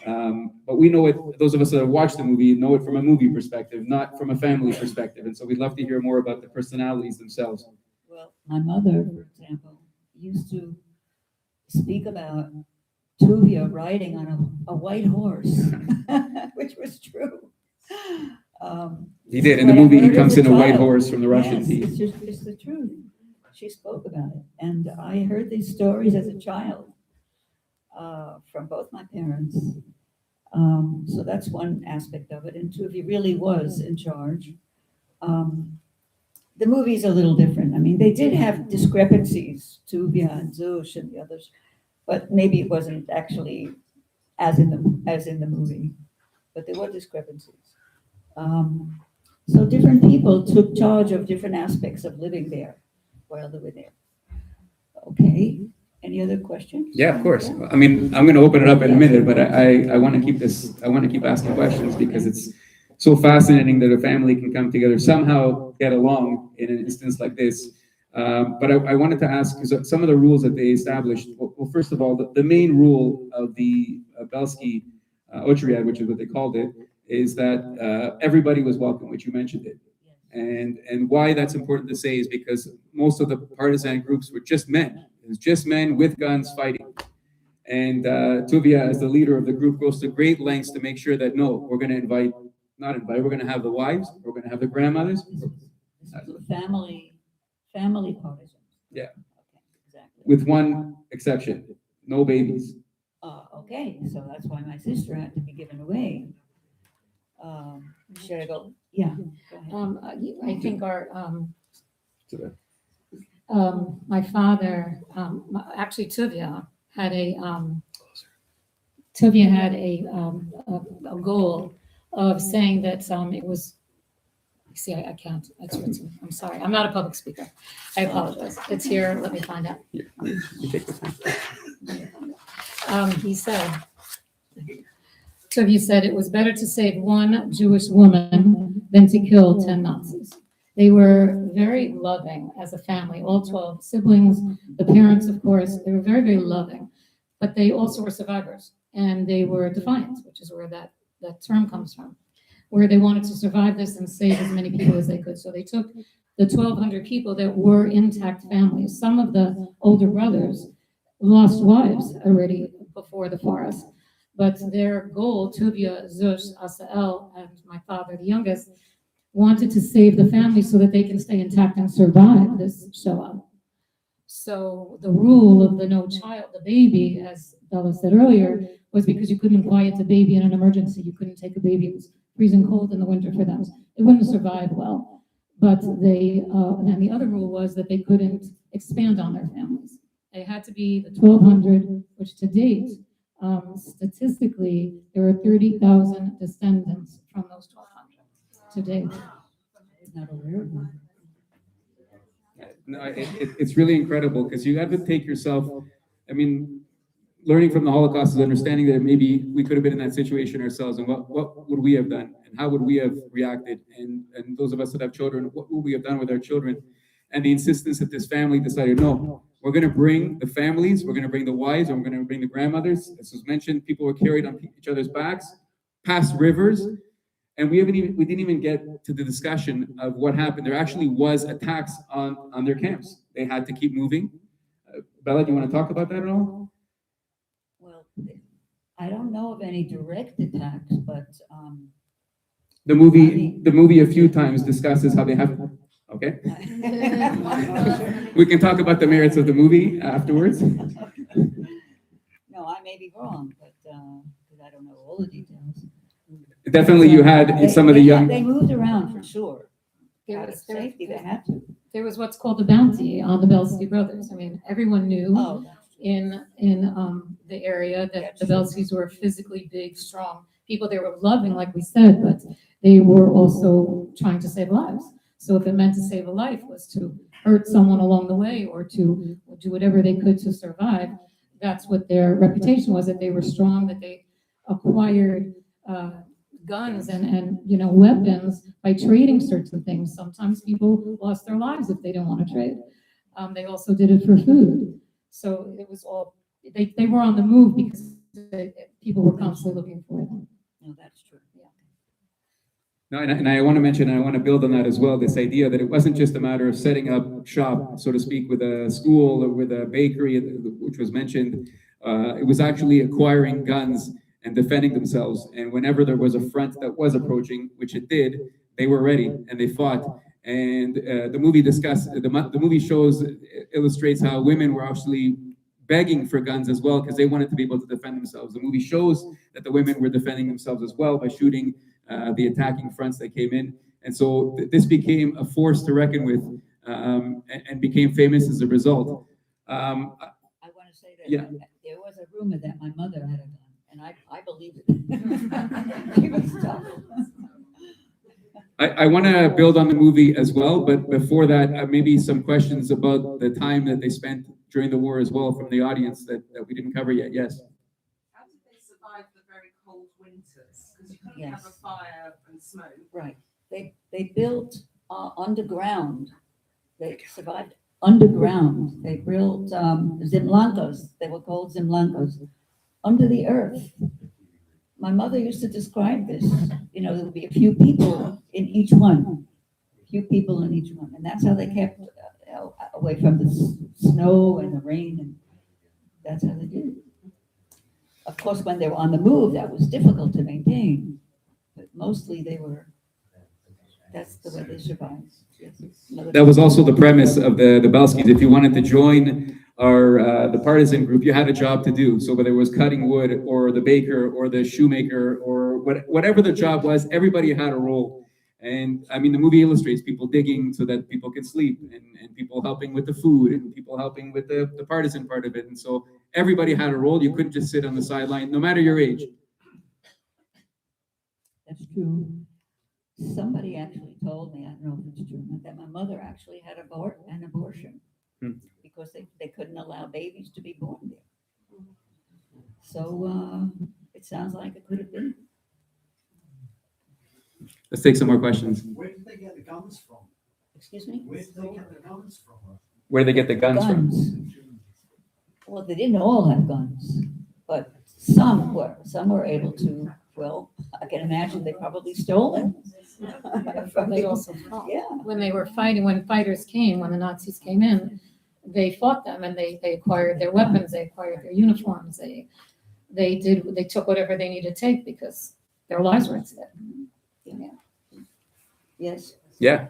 But we know it, those of us that have watched the movie know it from a movie perspective, not from a family perspective. And so we'd love to hear more about the personalities themselves. Well, my mother, for example, used to speak about Tuvia riding on a white horse, which was true. He did. In the movie, he comes in a white horse from the Russian Yes, team. it's the truth. She spoke about it. And I heard these stories as a child from both my parents. So that's one aspect of it. And Tuvia really was in charge. The movie's a little different. I mean, they did have discrepancies, Tuvia and Zush and the others, but maybe it wasn't actually as in the movie. But there were discrepancies. So different people took charge of different aspects of living there while they were there. Okay. Any other questions? Yeah, of course. I mean, I'm going to open it up in a minute, but I want to keep this. I want to keep asking questions because it's so fascinating that a family can come together, somehow get along in an instance like this. But I wanted to ask, because some of the rules that they established, well first of all, the main rule of the Bielski Otriad, which is what they called it, is that everybody was welcome, which you mentioned it. And why that's important to say is because most of the partisan groups were just men. It was just men with guns fighting. And Tuvia, as the leader of the group, goes to great lengths to make sure that, no, we're going to we're going to have the wives, we're going to have the grandmothers. This is family partisans. Yeah. Okay, exactly. With one exception, no babies. Okay, so that's why my sister had to be given away. Should I go? Yeah. Go ahead. I think my father, actually Tuvia had a goal of saying that it was. See, I can't. It's written. I'm sorry. I'm not a public speaker. I apologize. It's here. Let me find out. You take the time. He said. So he said it was better to save one Jewish woman than to kill 10 Nazis. They were very loving as a family, all 12 siblings, the parents, of course. They were very, very loving, but they also were survivors, and they were defiant, which is where that term comes from, where they wanted to survive this and save as many people as they could. So they took the 1,200 people that were intact families. Some of the older brothers lost wives already before the forest. But their goal, Tuvia, Zush, Asael, and my father, the youngest, wanted to save the family so that they can stay intact and survive this Shoah. So the rule of the no child, the baby, as Bella said earlier, was because you couldn't quiet the baby in an emergency. You couldn't take a baby. It was freezing cold in the winter for them. It wouldn't survive well. But they, and the other rule was that they couldn't expand on their families. They had to be the 1,200, which to date, statistically, there are 30,000 descendants from those 1,200 to date. Not aware of that. No, it's really incredible because you have to take yourself, I mean, learning from the Holocaust is understanding that maybe we could have been in that situation ourselves, and what would we have done, and how would we have reacted, and those of us that have children, what would we have done with our children? And the insistence that this family decided, no, we're going to bring the families, we're going to bring the wives, and we're going to bring the grandmothers. As was mentioned, people were carried on each other's backs, past rivers, and we didn't even get to the discussion of what happened. There actually was attacks on their camps. They had to keep moving. Bella, do you want to talk about that at all? Well, I don't know of any direct attacks, but The movie a few times discusses how they have. Okay, we can talk about the merits of the movie afterwards. no, I may be wrong, but because I don't know all the details. Definitely, you had some of the young. They moved around for sure. There Out of was, safety, they had to. there was what's called a bounty on the Bielski brothers. I mean, everyone knew Oh, in the area that the Bielskis were physically big, strong people. They were loving, like we said, but they were also trying to save lives. So if it meant to save a life was to hurt someone along the way or to do whatever they could to survive, that's what their reputation was, that they were strong, that they acquired guns and weapons by trading certain things. Sometimes people lost their lives if they didn't want to trade. They also did it for food. So it was all, they were on the move because people were constantly looking for them. no, that's true. Yeah. No, and I want to mention, and I want to build on that as well, this idea that it wasn't just a matter of setting up shop, so to speak, with a school or with a bakery, which was mentioned. It was actually acquiring guns and defending themselves. And whenever there was a front that was approaching, which it did, they were ready and they fought. And the movie illustrates how women were actually begging for guns as well because they wanted to be able to defend themselves. The movie shows that the women were defending themselves as well by shooting the attacking fronts that came in. And so this became a force to reckon with and became famous as a result. I want to say that Yeah. there was a rumor that my mother had a gun, and I believe it. She was tough. I want to build on the movie as well, but before that, maybe some questions about the time that they spent during the war as well from the audience that we didn't cover yet. Yes. How did they survive the very cold winters? Because you couldn't Yes. have a fire and smoke. Right. They built underground. They survived underground. They built zimlankos. They were called zimlankos, under the earth. My mother used to describe this. There would be a few people in each one. A few people in each one. And that's how they kept away from the snow and the rain. And that's how they did it. Of course, when they were on the move, that was difficult to maintain. But mostly that's the way they survived. Yes. That was also the premise of the Bielskis. If you wanted to join the partisan group, you had a job to do. So whether it was cutting wood or the baker or the shoemaker or whatever the job was, everybody had a role. And I mean, the movie illustrates people digging so that people could sleep and people helping with the food and people helping with the partisan part of it. And so everybody had a role. You couldn't just sit on the sideline, no matter your age. That's true. Somebody actually told me, I don't know if it's true, that my mother actually had an abortion because they couldn't allow babies to be born there. So it sounds like it could have been. Let's take some more questions. Where did they get the guns from? Excuse me? Where did they get the guns from? Where they get the guns from? Well, they didn't all have guns, but some were able to. Well, I can imagine they probably stole them. They also fought. Yeah. When they were fighting, when fighters came, when the Nazis came in, they fought them and they acquired their weapons, they acquired their uniforms, they took whatever they needed to take because their lives were at stake. Yes. Yeah.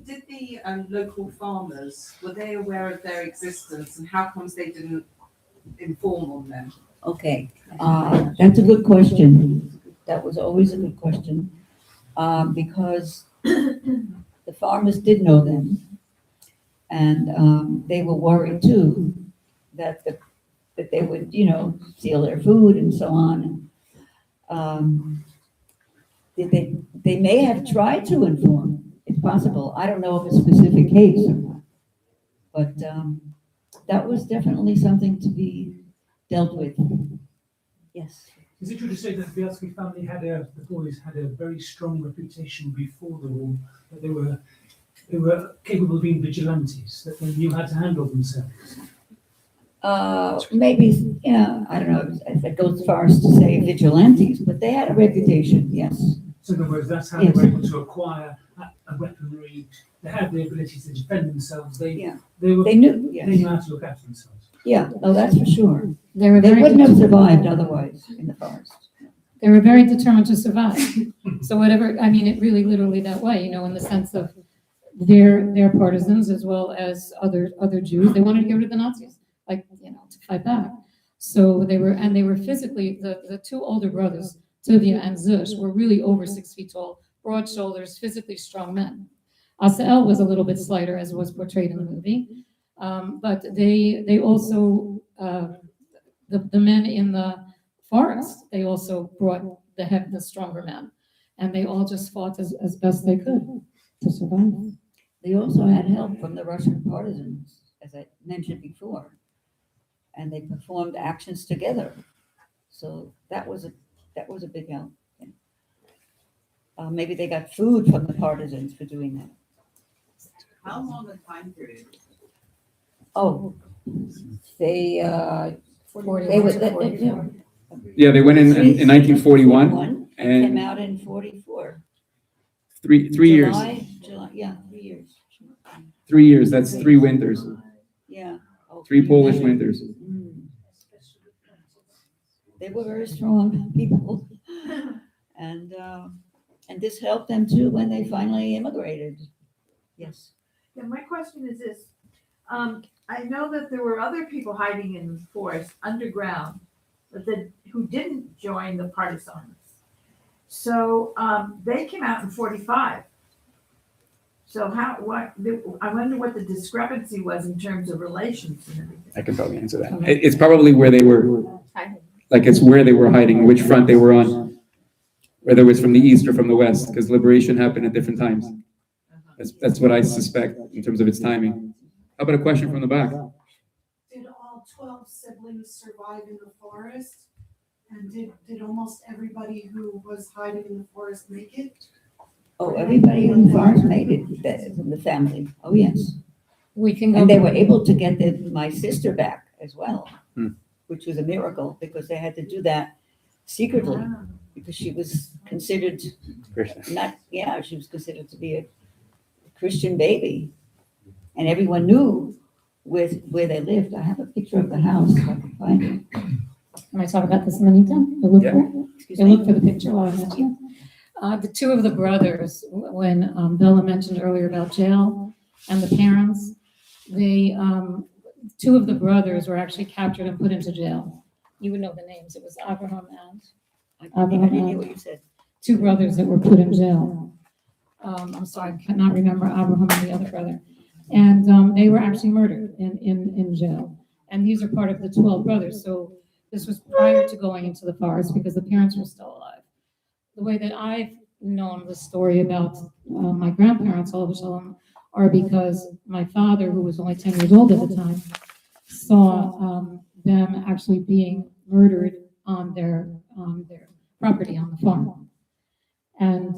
did the local farmers, were they aware of their existence, and how comes they didn't inform on them? Okay, that's a good question. That was always a good question. Because the farmers did know them. And they were worried too, that they would, steal their food and so on. They may have tried to inform. It's possible. I don't know of a specific case or not. But that was definitely something to be dealt with. Yes. Is it true to say that the Bielski family the boys had a very strong reputation before the war, that they were capable of being vigilantes, that they knew how to handle themselves? Maybe, I don't know if it goes as far as to say vigilantes, but they had a reputation, yes. So in other words, that's how Yes. they were able to acquire a weaponry. They had the ability to defend themselves. They Yeah. knew They knew, yes. how to look after themselves. Yeah, no, that's for sure. They were They very wouldn't have determined. survived otherwise in the forest. They were very determined to survive. So whatever, I mean, it really literally that way, in the sense of their partisans as well as other Jews. They wanted to get rid of the Nazis, to fight back. So they were physically, the two older brothers, Tuvia and Zush, were really over 6 feet tall, broad shoulders, physically strong men. Asael was a little bit slighter, as was portrayed in the movie. But they also, the men in the forest, they also brought the stronger men. And they all just fought as best they could to survive. They also had help from the Russian partisans, as I mentioned before. And they performed actions together. So that was a big help. Yeah. Maybe they got food from the partisans for doing that. How long a time period? Oh, they were, Yeah, they went in 1941 and came and out in 44. three years. July, yeah, 3 years. 3 years. That's 3 winters. Yeah. Oh, 3 Polish yeah. winters. They were very strong people. And this helped them too when they finally immigrated. Yes. Yeah, my question is this. I know that there were other people hiding in the forest underground, who didn't join the partisans. So they came out in 45. So I wonder what the discrepancy was in terms of relations and everything. I can probably answer that. It's probably where they were, it's where they were hiding, which front they were on, whether it was from the east or from the west, because liberation happened at different times. That's what I suspect in terms of its timing. How about a question from the back? Did all 12 siblings survive in the forest? And did almost everybody who was hiding in the forest make it? Oh, everybody in the forest made it, in the family. Oh, yes. We can go. And they were able to get my sister back as well, Hmm. which was a miracle because they had to do that secretly because she was considered she was considered to be a Christian baby. And everyone knew where they lived. I have a picture of the house if I can find it. Can I talk about this, Anita? Look for it? Excuse You me. look for the picture while I mention it. The two of the brothers, when Bella mentioned earlier about jail and the parents, two of the brothers were actually captured and put into jail. You would know the names. It was Abraham and I didn't hear what you said. two brothers that were put in jail. I'm sorry, I cannot remember Abraham and the other brother. And they were actually murdered in jail. And these are part of the 12 brothers. So this was prior to going into the forest because the parents were still alive. The way that I've known the story about my grandparents, all of Shalom, are because my father, who was only 10 years old at the time, saw them actually being murdered on their property on the farm. And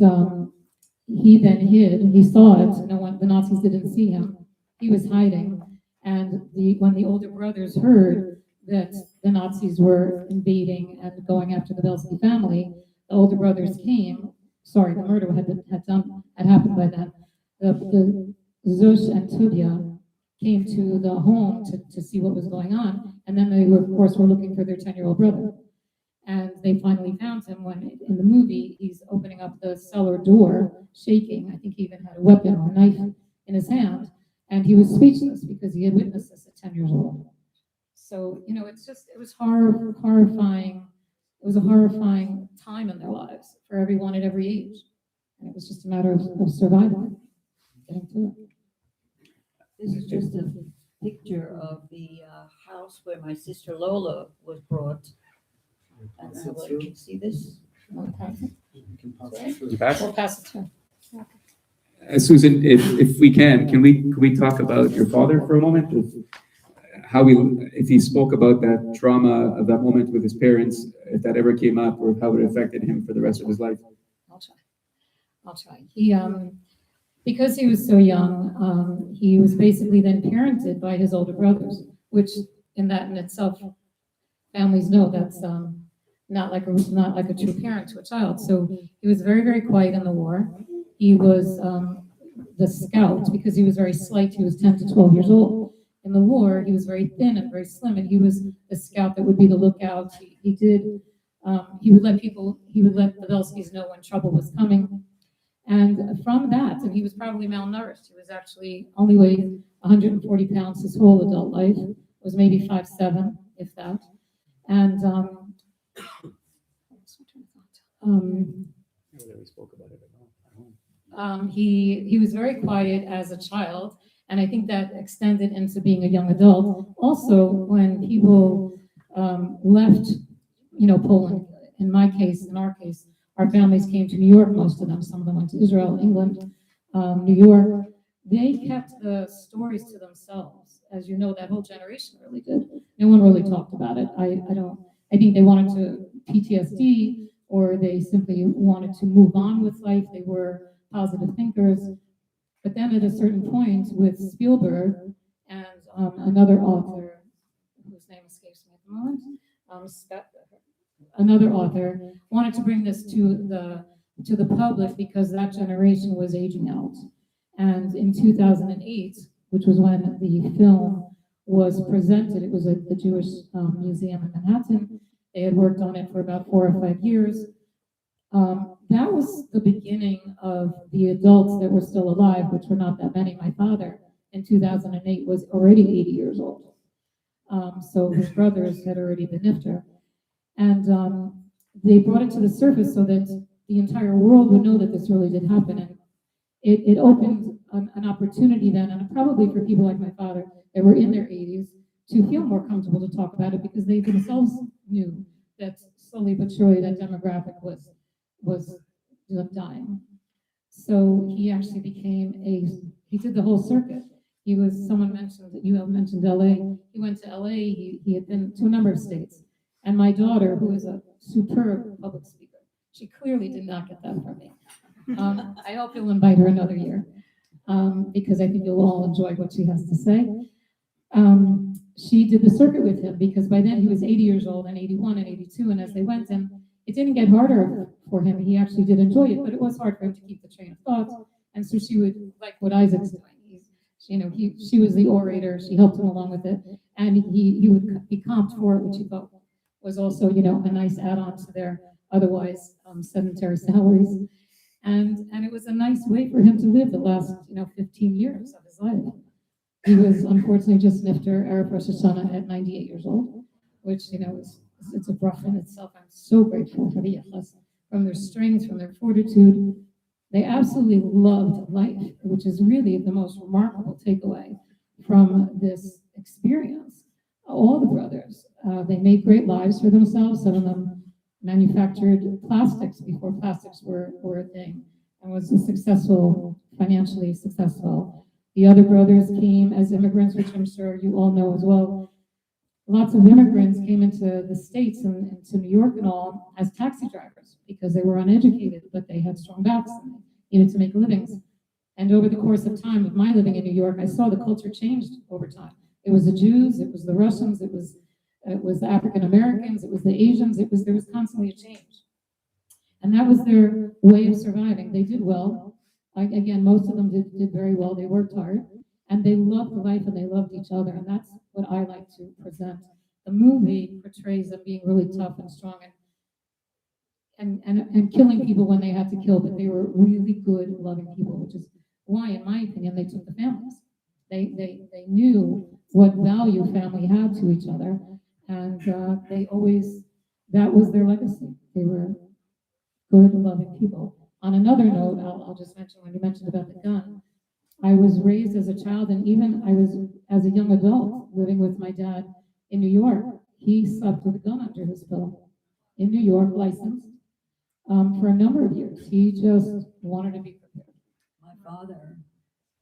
he then hid. He saw it. No one, the Nazis didn't see him. He was hiding. And when the older brothers heard that the Nazis were invading and going after the Bielski family, the older brothers came. Sorry, the murder had happened by then. The Zush and Tuvia came to the home to see what was going on, and then they were, of course, were looking for their 10-year-old brother. And they finally found him when, in the movie, he's opening up the cellar door, shaking. I think he even had a weapon or a knife in his hand, and he was speechless because he had witnessed this at 10 years old. So, you know, it was horrifying. It was a horrifying time in their lives for everyone at every age. And it was just a matter of surviving, getting through it. This is just a picture of the house where my sister Lola was brought. And you can see this. Want to pass it? You pass? We'll pass it to him. Susan, if we can we talk about your father for a moment? If he spoke about that trauma of that moment with his parents, if that ever came up, or how it affected him for the rest of his life. I'll try. He, because he was so young, he was basically then parented by his older brothers, which in itself, families know that's not like a true parent to a child. So he was very, very quiet in the war. He was the scout because he was very slight. He was 10 to 12 years old. In the war, he was very thin and very slim, and he was the scout that would be the lookout. He would let the Bielskis know when trouble was coming. And from that, and he was probably malnourished. He was actually only weighed 140 pounds his whole adult life. Was maybe 5'7", if that. And he was very quiet as a child, and I think that extended into being a young adult. Also, when people left, Poland, in our case, our families came to New York, most of them. Some of them went to Israel, England, New York. They kept the stories to themselves. As you know, that whole generation really did. No one really talked about it. I think they wanted to PTSD, or they simply wanted to move on with life. They were positive thinkers. But then at a certain point with Spielberg and another author, whose name escapes me at the moment, another author wanted to bring this to the public because that generation was aging out. And in 2008, which was when the film was presented, it was at the Jewish Museum in Manhattan. They had worked on it for about 4 or 5 years. That was the beginning of the adults that were still alive, which were not that many. My father in 2008 was already 80 years old. So his brothers had already been nifter. And they brought it to the surface so that the entire world would know that this really did happen. And it opened an opportunity then, and probably for people like my father that were in their 80s, to feel more comfortable to talk about it, because they themselves knew that slowly but surely that demographic was dying. So he actually he did the whole circuit. Someone mentioned that you have mentioned LA. He went to LA, he had been to a number of states. And my daughter, who is a superb public speaker, she clearly did not get that from me. I hope you'll invite her another year, because I think you'll all enjoy what she has to say. She did the circuit with him because by then he was 80 years old and 81 and 82, and as they went, and it didn't get harder for him. He actually did enjoy it, but it was hard for him to keep the train of thought. And so she would, like what Isaac's doing, she was the orator. She helped him along with it, and he would be comped for it, which he thought was also, a nice add-on to their otherwise sedentary salaries. And it was a nice way for him to live the last, 15 years of his life. He was unfortunately just nifter, Erev Rosh Hashanah, at 98 years old, which, it's a bracha in itself. I'm so grateful for the Yechas, from their strength, from their fortitude. They absolutely loved life, which is really the most remarkable takeaway from this experience. All the brothers, they made great lives for themselves. Some of them manufactured plastics before plastics were a thing, and was financially successful. The other brothers came as immigrants, which I'm sure you all know as well. Lots of immigrants came into the States and into New York and all as taxi drivers because they were uneducated, but they had strong backs and needed to make livings. And over the course of time of my living in New York, I saw the culture changed over time. It was the Jews, it was the Russians, it was the African Americans, it was the Asians, there was constantly a change. And that was their way of surviving. They did well. Again, most of them did very well. They worked hard, and they loved life, and they loved each other. And that's what I like to present. The movie portrays them being really tough and strong and killing people when they had to kill, but they were really good, loving people, which is why, in my opinion, they took the families. They knew what value family had to each other, and they always, that was their legacy. They were good, loving people. On another note, I'll just mention, when you mentioned about the gun, I was raised as a child, and even I was, as a young adult, living with my dad in New York. He slept with a gun under his pillow in New York, licensed, for a number of years. He just wanted to be prepared. My father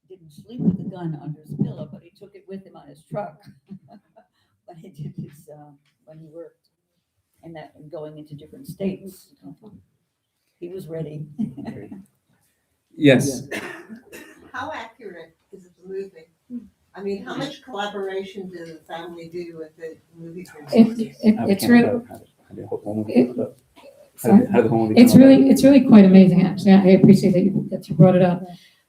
didn't sleep with a gun under his pillow, but he took it with him on his truck when he did his, when he worked, and that, and going into different states. He was ready. Yes. How accurate is the movie? I mean, how much collaboration did the family do with the movie producers? It's really, it's really quite amazing, actually. I appreciate that you brought it up.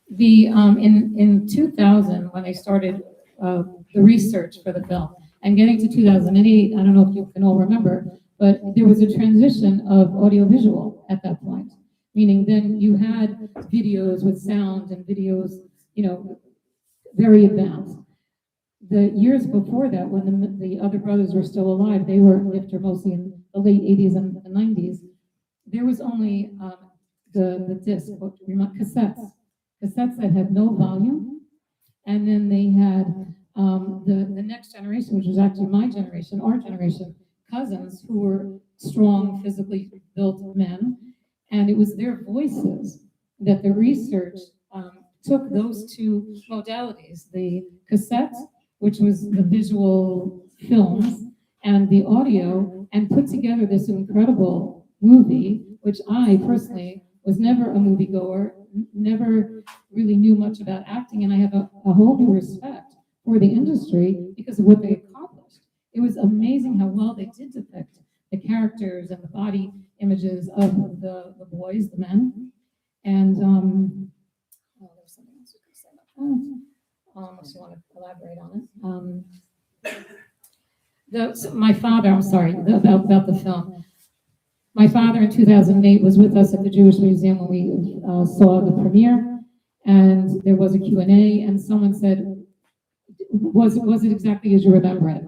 The in 2000, when I started the research for the film, and getting to 2008, I don't know if you can all remember, but there was a transition of audiovisual at that point. Meaning then you had videos with sound and videos, you know, very advanced. The years before that, when the other brothers were still alive, they were lifter mostly in the late 80s and the 90s. There was only the disc, cassettes that had no volume. And then they had the next generation, which was actually my generation, our generation, cousins who were strong, physically built men. And it was their voices that the research took those two modalities, the cassette, which was the visual films, and the audio, and put together this incredible movie, which I personally was never a moviegoer, never really knew much about acting, and I have a whole new respect for the industry because of what they accomplished. It was amazing how well they did depict the characters and the body images of the boys, the men. And there's something else you could say about that. Unless you want to elaborate on it. My father, I'm sorry, about the film. My father in 2008 was with us at the Jewish Museum when we saw the premiere, and there was a Q&A, and someone said, was it exactly as you remember it?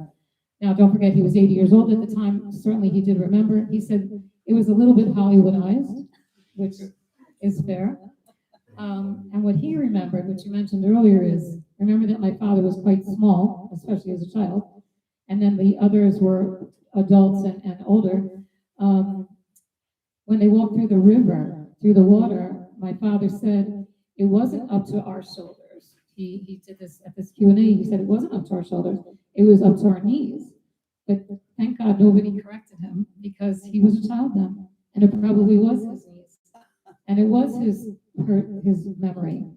Now, don't forget, he was 80 years old at the time. Certainly he did remember. He said it was a little bit Hollywoodized, which is fair. And what he remembered, which you mentioned earlier, is remember that my father was quite small, especially as a child, and then the others were adults and older. When they walked through the river, through the water, my father said it wasn't up to our shoulders. He did this at this Q&A. He said it wasn't up to our shoulders. It was up to our knees. But thank God nobody corrected him because he was a child then, and it probably was his knees, and it was his memory.